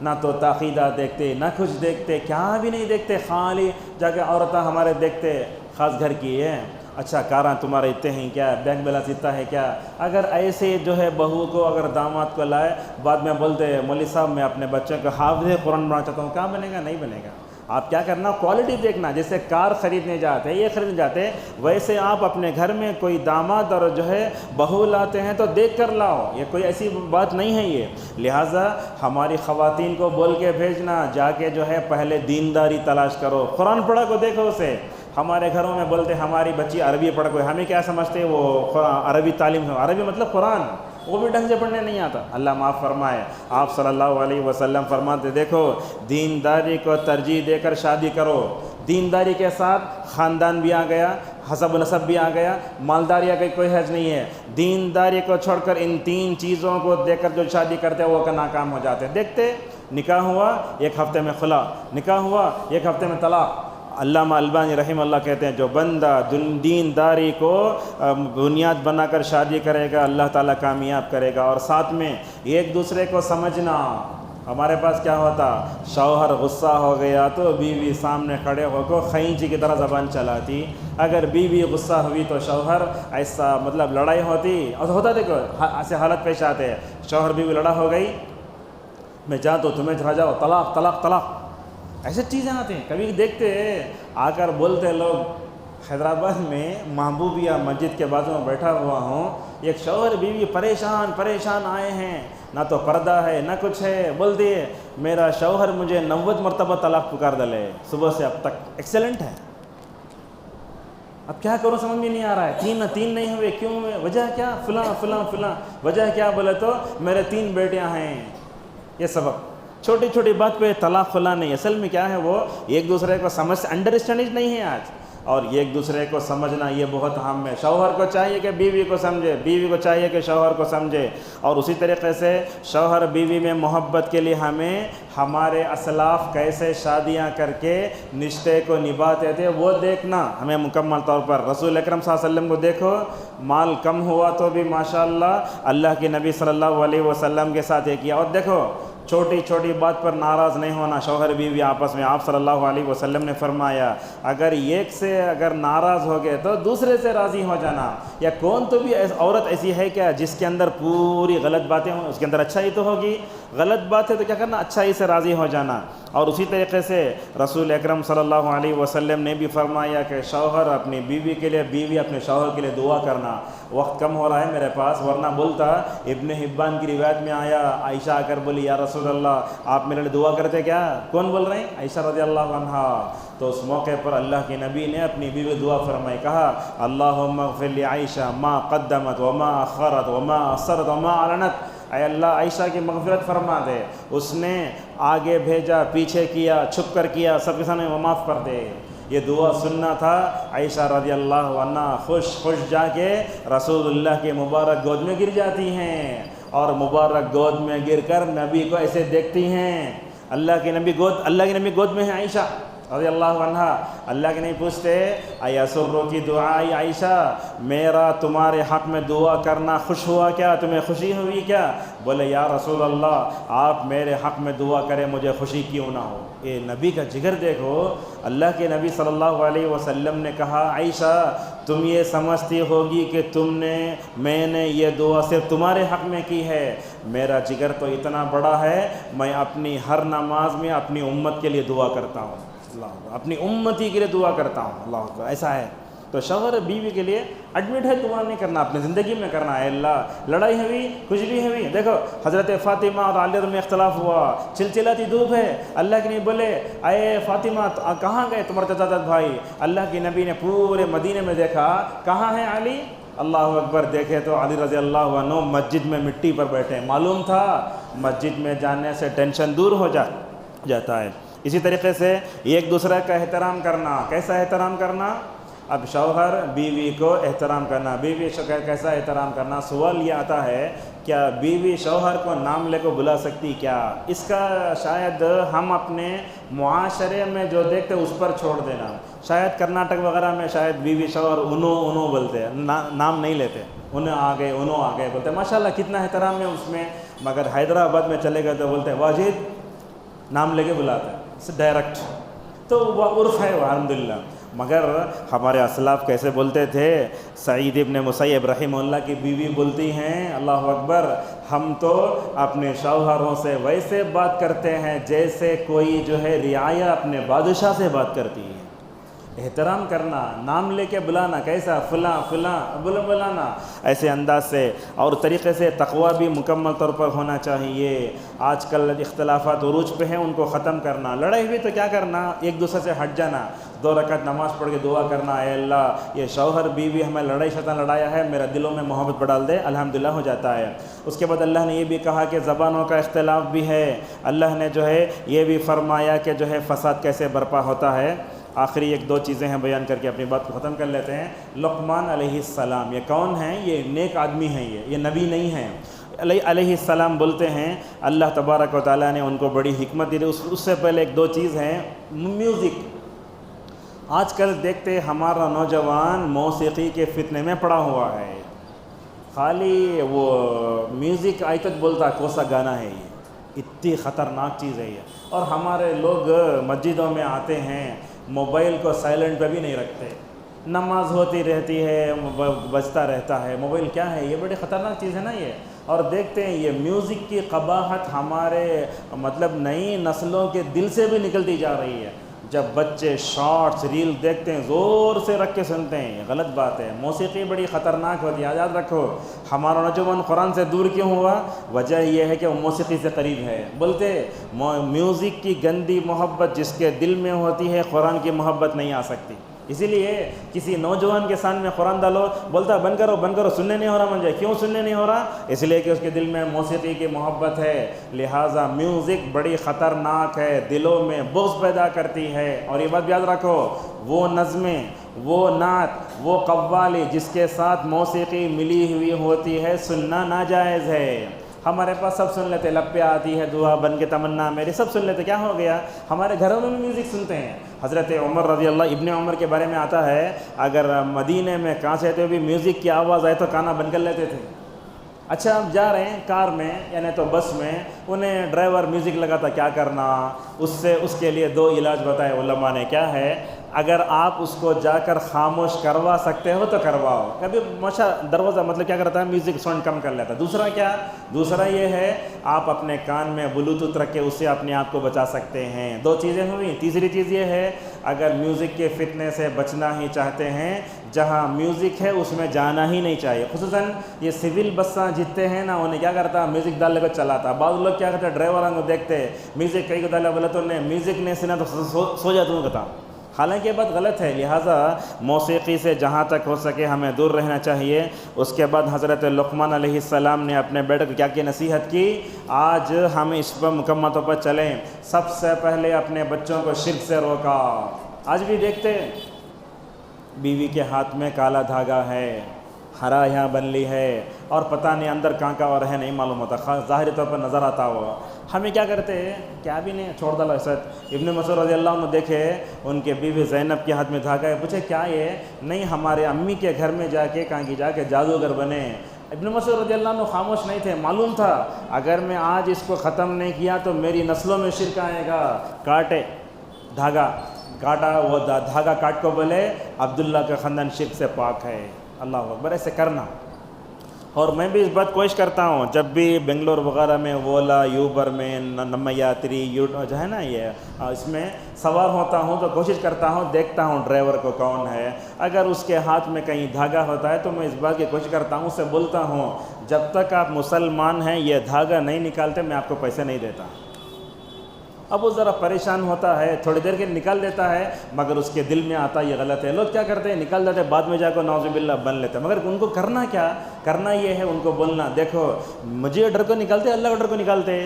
نہ, تو تاخیدہ دیکھتے نہ کچھ دیکھتے, کیا بھی نہیں دیکھتے, خالی جا کے عورتیں ہمارے دیکھتے خاص گھر کی ہے, اچھا کاراں تمہارے اتنے ہیں کیا, بینک بیلنس اتنا ہے کیا. اگر ایسے جو ہے بہو کو اگر داماد کو لائے بعد میں بولتے مولوی صاحب میں اپنے بچوں کو حافظ قرآن بنانا چاہتا ہوں, کیا بنے گا, نہیں بنے گا. آپ کیا کرنا, کوالٹی دیکھنا. جیسے کار خریدنے جاتے ہیں, یہ خریدنے جاتے ہیں, ویسے آپ اپنے گھر میں کوئی داماد اور جو ہے بہو لاتے ہیں تو دیکھ کر لاؤ, یہ کوئی ایسی بات نہیں ہے یہ. لہٰذا ہماری خواتین کو بول کے بھیجنا, جا کے جو ہے پہلے دینداری تلاش کرو, قرآن پڑھا کو دیکھو اسے. ہمارے گھروں میں بولتے ہماری بچی عربی پڑھ کو, ہمیں کیا سمجھتے وہ عربی تعلیم ہے, عربی مطلب قرآن. وہ بھی ڈھنگ سے پڑھنے نہیں آتا، اللہ معاف فرمائے۔ آپ صلی اللہ علیہ وسلم فرماتے دیکھو دینداری کو ترجیح دے کر شادی کرو، دینداری کے ساتھ خاندان بھی آ گیا، حسب و نسب بھی آ گیا، مالداری کا کوئی حرج نہیں ہے۔ دینداری کو چھوڑ کر ان 3 چیزوں کو دیکھ کر جو شادی کرتے ہیں وہ ناکام ہو جاتے ہیں۔ دیکھتے نکاح ہوا 1 ہفتے میں خلا، نکاح ہوا 1 ہفتے میں طلاق۔ علامہ البانی رحمہ اللہ کہتے ہیں جو بندہ دینداری کو بنیاد بنا کر شادی کرے گا اللہ تعالیٰ کامیاب کرے گا۔ اور ساتھ میں ایک دوسرے کو سمجھنا، ہمارے پاس کیا ہوتا، شوہر غصہ ہو گیا تو بیوی سامنے کھڑے ہو کر خینچی کی طرح زبان چلاتی، اگر بیوی غصہ ہوئی تو شوہر ایسا مطلب لڑائی ہوتی، اور ہوتا دیکھو ایسے حالت پیش آتے ہیں، شوہر بیوی لڑا ہو گئی، میں جاتا ہوں تمہیں چلا جاؤ، طلاق طلاق طلاق، ایسے چیزیں آتی ہیں۔ کبھی دیکھتے آ کر بولتے لوگ، حیدرآباد میں محبوبیہ مسجد کے بازو میں بیٹھا ہوا ہوں، ایک شوہر بیوی پریشان آئے ہیں، نہ تو پردہ ہے نہ کچھ ہے، بولتی ہے میرا شوہر مجھے 90 مرتبہ طلاق پکار ڈالے صبح سے اب تک۔ ایکسلنٹ ہے، اب کیا کروں سمجھ میں نہیں آ رہا ہے، تین نہیں ہوئے، کیوں ہوئے، وجہ کیا، فلاں، وجہ کیا بولے تو میرے 3 بیٹیاں ہیں۔ یہ سبق چھوٹی چھوٹی بات پہ طلاق خلا نہیں، اصل میں کیا ہے وہ ایک دوسرے کو سمجھ، انڈرسٹینڈنگ نہیں ہے آج، اور ایک دوسرے کو سمجھنا یہ بہت اہم ہے۔ شوہر کو چاہیے کہ بیوی کو سمجھے، بیوی کو چاہیے کہ شوہر کو سمجھے، اور اسی طریقے سے شوہر بیوی میں محبت کے لیے ہمیں ہمارے اسلاف کیسے شادیاں کر کے رشتے کو نبھاتے تھے وہ دیکھنا ہمیں مکمل طور پر۔ رسول اکرم صلی اللہ علیہ وسلم کو دیکھو، مال کم ہوا تو بھی ماشاءاللہ اللہ کے نبی صلی اللہ علیہ وسلم کے ساتھ یہ کیا، اور دیکھو چھوٹی چھوٹی بات پر ناراض نہیں ہونا شوہر بیوی آپس میں۔ آپ صلی اللہ علیہ وسلم نے فرمایا اگر ایک سے اگر ناراض ہو گئے تو دوسرے سے راضی ہو جانا۔ یا کون تو بھی عورت ایسی ہے کیا جس کے اندر پوری غلط باتیں ہوں، اس کے اندر اچھائی تو ہوگی، غلط بات ہے تو کیا کرنا، اچھائی سے راضی ہو جانا۔ اور اسی طریقے سے رسول اکرم صلی اللہ علیہ وسلم نے بھی فرمایا کہ شوہر اپنی بیوی کے لیے، بیوی اپنے شوہر کے لیے دعا کرنا۔ وقت کم ہو رہا ہے میرے پاس، ورنہ بولتا۔ ابن حبان کی روایت میں آیا، عائشہ آ کر بولی یا رسول اللہ آپ میرے لیے دعا کرتے کیا؟ کون بول رہے ہیں؟ عائشہ رضی اللہ عنہا۔ تو اس موقع پر اللہ کے نبی نے اپنی بیوی دعا فرمائی، کہا اللہم اغفر لعائشہ ما قدمت وما اخرت وما اسرت وما اعلنت، اے اللہ عائشہ کی مغفرت فرما دے، اس نے آگے بھیجا، پیچھے کیا، چھپ کر کیا، سب کے سامنے وہ معاف کر دے۔ یہ دعا سننا تھا۔ عائشہ رضی اللہ عنہا خوش خوش جا کے رسول اللہ کے مبارک گود میں گر جاتی ہیں، اور مبارک گود میں گر کر نبی کو ایسے دیکھتی ہیں۔ اللہ کے نبی گود میں ہیں عائشہ رضی اللہ عنہا۔ اللہ کے نہیں پوچھتے ایسرو کی دعائی عائشہ، میرا تمہارے حق میں دعا کرنا خوش ہوا کیا، تمہیں خوشی ہوئی کیا؟ بولے یا رسول اللہ آپ میرے حق میں دعا کریں مجھے خوشی کیوں نہ ہو۔ یہ نبی کا جگر دیکھو، اللہ کے نبی صلی اللہ علیہ وسلم نے کہا عائشہ تم یہ سمجھتی ہوگی کہ میں نے یہ دعا صرف تمہارے حق میں کی ہے، میرا جگر تو اتنا بڑا ہے میں اپنی ہر نماز میں اپنی امت کے لیے دعا کرتا ہوں، اللہ اپنی امتی کے لیے دعا کرتا ہوں، اللہ اکبر۔ ایسا ہے تو شوہر بیوی کے لیے ایڈمٹ ہے دعا نہیں کرنا، اپنی زندگی میں کرنا ہے۔ اللہ لڑائی ہوئی، کچھ بھی ہوئی، دیکھو حضرت فاطمہ اور علی میں اختلاف ہوا، چلچلاتی دھوپ ہے، اللہ کے نبی بولے اے فاطمہ کہاں گئے تمہارے چچا بھائی؟ اللہ کے نبی نے پورے مدینے میں دیکھا، کہاں ہے علی؟ اللہ اکبر، دیکھے تو علی رضی اللہ عنہ مسجد میں مٹی پر بیٹھے۔ معلوم تھا مسجد میں جانے سے ٹینشن دور ہو جاتا ہے۔ اسی طریقے سے ایک دوسرے کا احترام کرنا، کیسا احترام کرنا؟ اب شوہر بیوی کو احترام کرنا، بیوی کیسا احترام کرنا؟ سوال یہ آتا ہے کیا بیوی شوہر کو نام لے کو بلا سکتی کیا؟ اس کا شاید ہم اپنے معاشرے میں جو دیکھتے اس پر چھوڑ دینا۔ شاید کرناٹک وغیرہ میں شاید بیوی شوہر انہوں بولتے ہیں، نام نہیں لیتے، انہوں آ گئے بولتے ہیں، ماشاءاللہ کتنا احترام ہے اس میں۔ مگر حیدرآباد میں چلے گئے تو بولتے ہیں واجد، نام لے کے بلاتے ہیں ڈائریکٹ، تو وہ عرف ہے الحمدللہ۔ مگر ہمارے اسلاف کیسے بولتے تھے؟ سعید ابن مسیب رحمہ اللہ کی بیوی بولتی ہیں اللہ اکبر، ہم تو اپنے شوہروں سے ویسے بات کرتے ہیں جیسے کوئی جو ہے رعایا اپنے بادشاہ سے بات کرتی ہے۔ احترام کرنا، نام لے کے بلانا، کیسا فلاں بلانا، ایسے انداز سے اور طریقے سے۔ تقویٰ بھی مکمل طور پر ہونا چاہیے۔ آج کل اختلافات عروج پہ ہیں، ان کو ختم کرنا۔ لڑائی ہوئی تو کیا کرنا؟ ایک دوسرے سے ہٹ جانا، 2 رکعت نماز پڑھ کے دعا کرنا، اے اللہ یہ شوہر بیوی ہمیں لڑائی شیطان لڑایا ہے، میرا دلوں میں محبت بڑھال دے، الحمدللہ ہو جاتا ہے۔ اس کے بعد اللہ نے یہ بھی کہا کہ زبانوں کا اختلاف بھی ہے، اللہ نے جو ہے یہ بھی فرمایا کہ جو ہے فساد کیسے برپا ہوتا ہے۔ آخری 1-2 چیزیں ہیں بیان کر کے اپنی بات کو ختم کر لیتے ہیں۔ لقمان علیہ السلام یہ کون ہیں؟ یہ نیک آدمی ہیں، یہ نبی نہیں ہیں۔ علیہ السلام بولتے ہیں اللہ تبارک و تعالیٰ نے ان کو بڑی حکمت دی۔ اس سے پہلے 1-2 چیز ہیں، میوزک۔ آج کل دیکھتے ہمارا نوجوان موسیقی کے فتنے میں پڑا ہوا ہے، خالی وہ میوزک آج تک بولتا کون سا گانا ہے، یہ اتنی خطرناک چیز ہے یہ۔ اور ہمارے لوگ مسجدوں میں آتے ہیں، موبائل کو سائلنٹ پہ بھی نہیں رکھتے، نماز ہوتی رہتی ہے بجتا رہتا ہے موبائل۔ کیا ہے یہ؟ بڑی خطرناک چیز ہے نا یہ۔ اور دیکھتے ہیں یہ میوزک کی قباحت ہمارے مطلب نئی نسلوں کے دل سے بھی نکلتی جا رہی ہے۔ جب بچے شارٹس ریل دیکھتے ہیں زور سے رکھ کے سنتے ہیں، یہ غلط بات ہے۔ موسیقی بڑی خطرناک ہوتی ہے، یاد رکھو۔ ہمارا نوجوان قرآن سے دور کیوں ہوا؟ وجہ یہ ہے کہ وہ موسیقی سے قریب ہے۔ بولتے میوزک کی گندی محبت جس کے دل میں ہوتی ہے، قرآن کی محبت نہیں آ سکتی۔ اسی لیے کسی نوجوان کے سامنے قرآن ڈالو، بولتا بند کرو، سننے نہیں ہو رہا مجھے۔ کیوں سننے نہیں ہو رہا؟ اس لیے کہ اس کے دل میں موسیقی کی محبت ہے۔ لہٰذا میوزک بڑی خطرناک ہے، دلوں میں بغض پیدا کرتی ہے۔ اور یہ بات یاد رکھو، وہ نظمیں، وہ نعت، وہ قوالی جس کے ساتھ موسیقی ملی ہوئی ہوتی ہے، سننا ناجائز ہے۔ ہمارے پاس سب سن لیتے، لب پہ آتی ہے دعا بن کے تمنا میری، سب سن لیتے، کیا ہو گیا؟ ہمارے گھروں میں بھی میوزک سنتے ہیں۔ حضرت عمر رضی اللہ، ابن عمر کے بارے میں آتا ہے، اگر مدینے میں کہاں سے بھی میوزک کی آواز آئے تو کانا بند کر لیتے تھے۔ اچھا آپ جا رہے ہیں کار میں یعنی تو بس میں، انہیں ڈرائیور میوزک لگاتا، کیا کرنا؟ اس کے لیے 2 علاج بتائے علماء نے۔ کیا ہے؟ اگر آپ اس کو جا کر خاموش کروا سکتے ہو تو کرواؤ۔ کبھی ماشا دروازہ مطلب کیا کرتا ہے، میوزک ساؤنڈ کم کر لیتا ہے۔ دوسرا کیا؟ دوسرا یہ ہے آپ اپنے کان میں بلوٹوتھ رکھ کے اس سے اپنے آپ کو بچا سکتے ہیں۔ 2 چیزیں ہوئی۔ تیسری چیز یہ ہے، اگر میوزک کے فتنے سے بچنا ہی چاہتے ہیں، جہاں میوزک ہے اس میں جانا ہی نہیں چاہیے۔ خصوصاً یہ سول بساں جتنے ہیں نا، انہیں کیا کرتا، میوزک ڈال کر چلاتا۔ بعض لوگ کیا کرتے، ڈرائیوروں کو دیکھتے میوزک کئی کو ڈالا، بولے تو انہیں میوزک نہیں سنا تو سو جاتا ہوں کہتا۔ حالانکہ یہ بات غلط ہے۔ لہٰذا موسیقی سے جہاں تک ہو سکے ہمیں دور رہنا چاہیے۔ اس کے بعد حضرت لقمان علیہ السلام نے اپنے بیٹے کو کیا نصیحت کی؟ آج ہم اس پر مکمل طور پر چلیں۔ سب سے پہلے اپنے بچوں کو شرک سے روکا۔ آج بھی دیکھتے بیوی کے ہاتھ میں کالا دھاگا ہے، ہرا یہاں بن لی ہے، اور پتہ نہیں اندر کہاں کا اور ہے نہیں معلوم ہوتا، ظاہری طور پر نظر آتا ہوا۔ ہمیں کیا کرتے ہیں، کیا بھی نہیں، چھوڑ ڈالا ایسا۔ ابن مسعود رضی اللہ عنہ دیکھے ان کے بیوی زینب کے ہاتھ میں دھاگا ہے، پوچھے کیا یہ؟ نہیں، ہمارے امی کے گھر میں جا کے جادوگر بنے۔ ابن مسعود رضی اللہ عنہ خاموش نہیں تھے، معلوم تھا اگر میں آج اس کو ختم نہیں کیا تو میری نسلوں میں شرک آئے گا۔ کاٹے دھاگا، کاٹا، وہ دھاگا کاٹ کو بولے عبداللہ کا خاندان شرک سے پاک ہے۔ اللہ اکبر، ایسے کرنا۔ اور میں بھی اس بات کوشش کرتا ہوں، جب بھی بنگلور وغیرہ میں اولا، یوبر میں، نمیاتری جو ہے نا، یہ اس میں سوار ہوتا ہوں تو کوشش کرتا ہوں، دیکھتا ہوں ڈرائیور کو کون ہے۔ اگر اس کے ہاتھ میں کہیں دھاگا ہوتا ہے تو میں اس بات کی کوشش کرتا ہوں، اس سے بولتا ہوں جب تک آپ مسلمان ہیں یہ دھاگا نہیں نکالتے میں آپ کو پیسے نہیں دیتا۔ اب وہ ذرا پریشان ہوتا ہے، تھوڑی دیر کے نکال دیتا ہے، مگر اس کے دل میں آتا یہ غلط ہے۔ لوگ کیا کرتے ہیں، نکال دیتے، بعد میں جا کر نعوذ باللہ بن لیتے ہیں۔ مگر ان کو کرنا کیا؟ کرنا یہ ہے ان کو بولنا، دیکھو مجھے ڈر کو نکالتے، اللہ کو ڈر کو نکالتے۔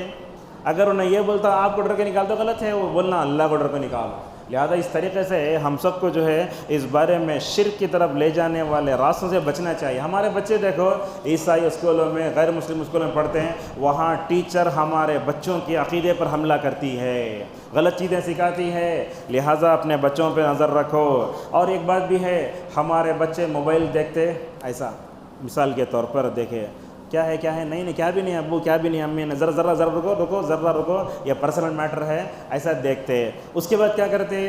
اگر انہیں یہ بولتا آپ کو ڈر کے نکالتے غلط ہے، وہ بولنا اللہ کو ڈر کو نکالو۔ لہذا اس طریقے سے ہم سب کو جو ہے اس بارے میں شرک کی طرف لے جانے والے راستوں سے بچنا چاہیے۔ ہمارے بچے دیکھو عیسائی اسکولوں میں، غیر مسلم اسکولوں میں پڑھتے ہیں، وہاں ٹیچر ہمارے بچوں کے عقیدے پر حملہ کرتی ہے، غلط چیزیں سکھاتی ہے۔ لہٰذا اپنے بچوں پہ نظر رکھو۔ اور ایک بات بھی ہے، ہمارے بچے موبائل دیکھتے، ایسا مثال کے طور پر دیکھے کیا ہے نہیں کیا بھی نہیں ابو، کیا بھی نہیں امی، ذرا رکو، یہ پرسنل میٹر ہے، ایسا دیکھتے۔ اس کے بعد کیا کرتے،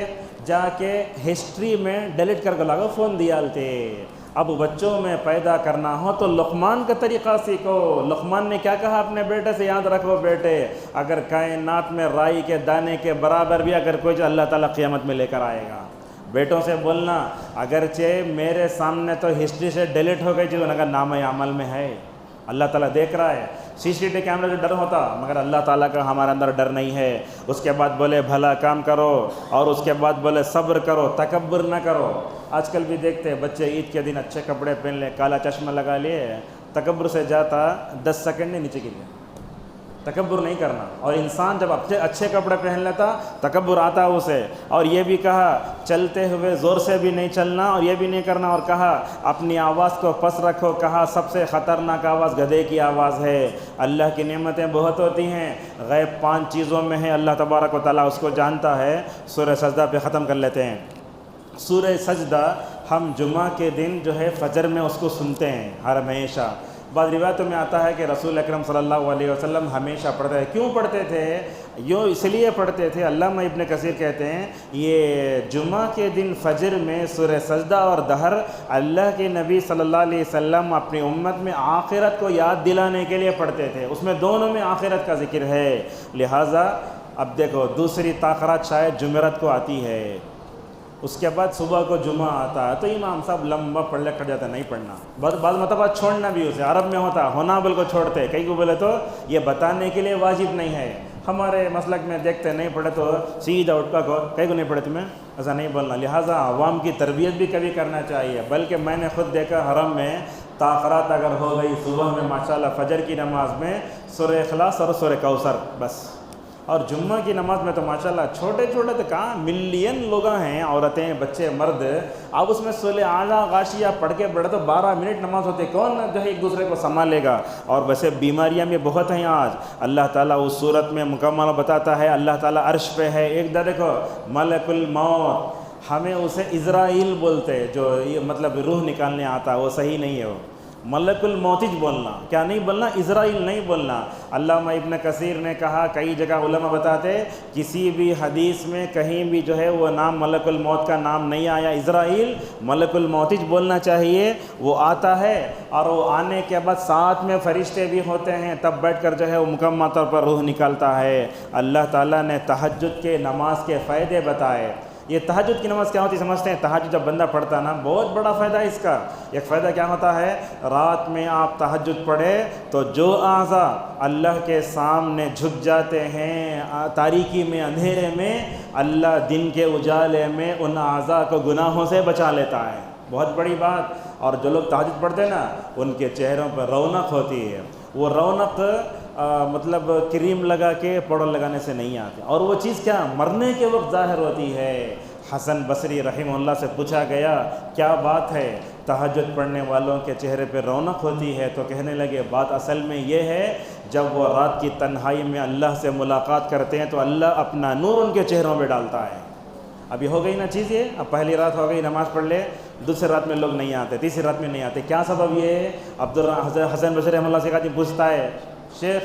جا کے ہسٹری میں ڈیلیٹ کر کے لگا فون دیالتے۔ اب بچوں میں پیدا کرنا ہو تو لقمان کا طریقہ سیکھو۔ لقمان نے کیا کہا اپنے بیٹے سے، یاد رکھو بیٹے، اگر کائنات میں رائی کے دانے کے برابر بھی اگر کوئی اللہ تعالیٰ قیامت میں لے کر آئے گا، بیٹوں سے بولنا اگرچہ میرے سامنے تو ہسٹری سے ڈیلیٹ ہو گئی جو نامہ عمل میں ہے، اللہ تعالیٰ دیکھ رہا ہے. CCTV کیمرہ سے ڈر ہوتا, مگر اللہ تعالیٰ کا ہمارے اندر ڈر نہیں ہے. اس کے بعد بولے بھلا کام کرو, اور اس کے بعد بولے صبر کرو, تکبر نہ کرو. آج کل بھی دیکھتے ہیں بچے عید کے دن اچھے کپڑے پہن لے, کالا چشمہ لگا لیے, تکبر سے جاتا 10 سیکنڈ نہیں نیچے گرے. تکبر نہیں کرنا. اور انسان جب اچھے کپڑے پہن لیتا تکبر آتا اسے. اور یہ بھی کہا چلتے ہوئے زور سے بھی نہیں چلنا, اور یہ بھی نہیں کرنا. اور کہا اپنی آواز کو پس رکھو, کہا سب سے خطرناک آواز گدھے کی آواز ہے. اللہ کی نعمتیں بہت ہوتی ہیں, غیب 5 چیزوں میں ہے, اللہ تبارک و تعالیٰ اس کو جانتا ہے. سورہ سجدہ پہ ختم کر لیتے ہیں. سورہ سجدہ ہم جمعہ کے دن جو ہے فجر میں اس کو سنتے ہیں ہر ہمیشہ. بعض روایتوں میں آتا ہے کہ رسول اکرم صلی اللہ علیہ وسلم ہمیشہ پڑھتے تھے. کیوں پڑھتے تھے؟ یوں اس لیے پڑھتے تھے, علامہ ابن کثیر کہتے ہیں یہ جمعہ کے دن فجر میں سورہ سجدہ اور دہر اللہ کے نبی صلی اللہ علیہ وسلم اپنی امت میں آخرت کو یاد دلانے کے لیے پڑھتے تھے. اس میں دونوں میں آخرت کا ذکر ہے. لہٰذا اب دیکھو دوسری تاخرات شاید جمعرات کو آتی ہے, اس کے بعد صبح کو جمعہ آتا ہے, تو امام صاحب لمبا پڑھ لے کر جاتا, نہیں پڑھنا. بعض مرتبہ چھوڑنا بھی اسے, عرب میں ہوتا ہونا بل کو چھوڑتے, کئی کو بولے تو یہ بتانے کے لیے واجب نہیں ہے. ہمارے مسلک میں دیکھتے نہیں پڑھے تو سیدھا اٹھ کا کہو کئی کو نہیں پڑھے تمہیں, ایسا نہیں بولنا. لہٰذا عوام کی تربیت بھی کبھی کرنا چاہیے. بلکہ میں نے خود دیکھا حرم میں تاخرات اگر ہو گئی صبح میں ماشاءاللہ فجر کی نماز میں سورہ اخلاص اور سورہ کوثر بس, اور جمعہ کی نماز میں تو ماشاءاللہ چھوٹے چھوٹے تو کہاں ملین لوگ ہیں, عورتیں بچے مرد. اب اس میں سورہ اعلیٰ غاشیہ پڑھ کے بیٹھے تو 12 منٹ نماز ہوتے, کون جو ہے ایک دوسرے کو سنبھالے گا. اور ویسے بیماریاں بھی بہت ہیں آج. اللہ تعالیٰ اس صورت میں مکمل بتاتا ہے, اللہ تعالیٰ عرش پہ ہے. ایک دیکھو ملک الموت, ہمیں اسے عزرائیل بولتے, جو یہ مطلب روح نکالنے آتا, وہ صحیح نہیں ہے. وہ ملک الموتج بولنا, کیا نہیں بولنا, عزرائیل نہیں بولنا. علامہ ابن کثیر نے کہا, کئی جگہ علماء بتاتے کسی بھی حدیث میں کہیں بھی جو ہے وہ نام ملک الموت کا نام نہیں آیا. عزرائیل ملک الموتج بولنا چاہیے. وہ آتا ہے اور وہ آنے کے بعد ساتھ میں فرشتے بھی ہوتے ہیں, تب بیٹھ کر جو ہے وہ مکمل طور پر روح نکالتا ہے. اللہ تعالیٰ نے تہجد کے نماز کے فائدے بتائے. یہ تہجد کی نماز کیا ہوتی سمجھتے ہیں؟ تہجد جب بندہ پڑھتا نا, بہت بڑا فائدہ ہے اس کا. ایک فائدہ کیا ہوتا ہے, رات میں آپ تہجد پڑھے تو جو اعضاء اللہ کے سامنے جھک جاتے ہیں تاریکی میں, اندھیرے میں, اللہ دن کے اجالے میں ان اعضاء کو گناہوں سے بچا لیتا ہے. بہت بڑی بات. اور جو لوگ تہجد پڑھتے ہیں نا ان کے چہروں پر رونق ہوتی ہے. وہ رونق مطلب کریم لگا کے پاؤڈر لگانے سے نہیں آتے, اور وہ چیز کیا مرنے کے وقت ظاہر ہوتی ہے. حسن بصری رحمہ اللہ سے پوچھا گیا کیا بات ہے, تہجد پڑھنے والوں کے چہرے پہ رونق ہوتی ہے, تو کہنے لگے بات اصل میں یہ ہے جب وہ رات کی تنہائی میں اللہ سے ملاقات کرتے ہیں تو اللہ اپنا نور ان کے چہروں پہ ڈالتا ہے. ابھی ہو گئی نا چیز یہ, اب پہلی رات ہو گئی نماز پڑھ لے, دوسری رات میں لوگ نہیں آتے, تیسری رات میں نہیں آتے. کیا سبب یہ ہے؟ حسن بصری رحمہ اللہ سے کہا پوچھتا ہے, شیخ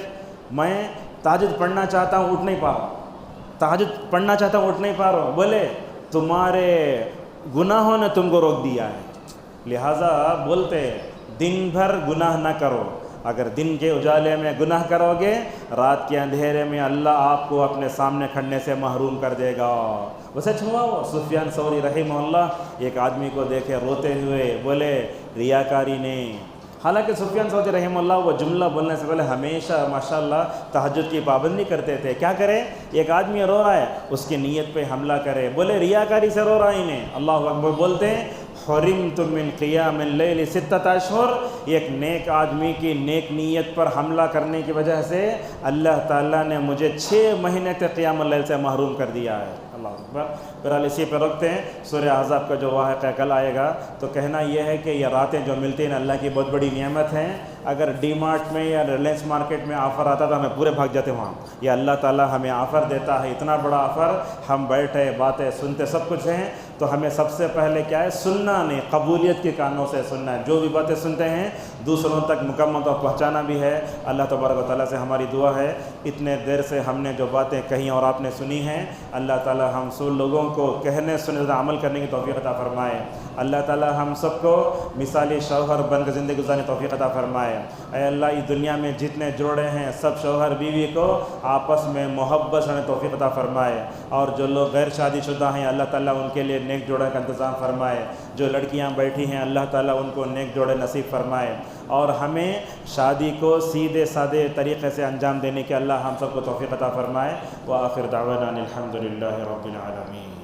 میں تہجد پڑھنا چاہتا ہوں, اٹھ نہیں پا رہا ہوں, تہجد پڑھنا چاہتا ہوں, اٹھ نہیں پا رہا ہوں. بولے تمہارے گناہوں نے تم کو روک دیا ہے, لہٰذا بولتے دن بھر گناہ نہ کرو. اگر دن کے اجالے میں گناہ کرو گے, رات کے اندھیرے میں اللہ آپ کو اپنے سامنے کھڑنے سے محروم کر دے گا. وہ سچ ہوا. وہ سفیان ثوری رحمہ اللہ ایک آدمی کو دیکھے روتے ہوئے, بولے ریاکاری نے. حالانکہ سفیان ثوری رحمہ اللہ وہ جملہ بولنے سے پہلے ہمیشہ ماشاءاللہ تہجد کی پابندی کرتے تھے. کیا کرے, ایک آدمی رو رہا ہے, اس کی نیت پہ حملہ کرے, بولے ریاکاری سے رو رہا ہے انہیں. اللہ اکبر بولتے ہیں حرمت من قیام اللیل 6 اشہر. ایک نیک آدمی کی نیک نیت پر حملہ کرنے کی وجہ سے اللہ تعالیٰ نے مجھے 6 مہینے تک قیام اللیل سے محروم کر دیا ہے. اللہ اکبر. بہرحال اسی پہ رکھتے ہیں. سورہ احزاب کا جو واقعہ کل آئے گا تو کہنا یہ ہے کہ یہ راتیں جو ملتی ہیں اللہ کی بہت بڑی نعمت ہیں. اگر ڈی مارٹ میں یا ریلائنس مارکیٹ میں آفر آتا تو ہمیں پورے بھاگ جاتے وہاں. یہ اللہ تعالیٰ ہمیں آفر دیتا ہے, اتنا بڑا آفر, ہم بیٹھے باتیں سنتے سب کچھ ہیں. تو ہمیں سب سے پہلے کیا ہے, سننا نہیں, قبولیت کے کانوں سے سننا ہے. جو بھی باتیں سنتے ہیں دوسروں تک مکمل طور پہنچانا بھی ہے. اللہ تبارک و تعالیٰ سے ہماری دعا ہے اتنے دیر سے ہم نے جو باتیں کہیں اور آپ نے سنی ہیں, اللہ تعالیٰ ہم سب لوگوں کو کہنے سننے عمل کرنے کی توفیق عطا فرمائے. اللہ تعالیٰ ہم سب کو مثالی شوہر بن کر زندگی گزارنے کی توفیق عطا فرمائے. اے اللہ اس دنیا میں جتنے جوڑے ہیں سب شوہر بیوی کو آپس میں محبت سے توفیق عطا فرمائے. اور جو لوگ غیر شادی شدہ ہیں اللہ تعالیٰ ان کے لیے نیک جوڑے کا انتظام فرمائے. جو لڑکیاں بیٹھی ہیں اللہ تعالیٰ ان کو نیک جوڑے نصیب فرمائے، اور ہمیں شادی کو سیدھے سادے طریقے سے انجام دینے کے اللہ ہم سب کو توفیق عطا فرمائے۔ وآخر دعوانا الحمد للہ رب العالمین۔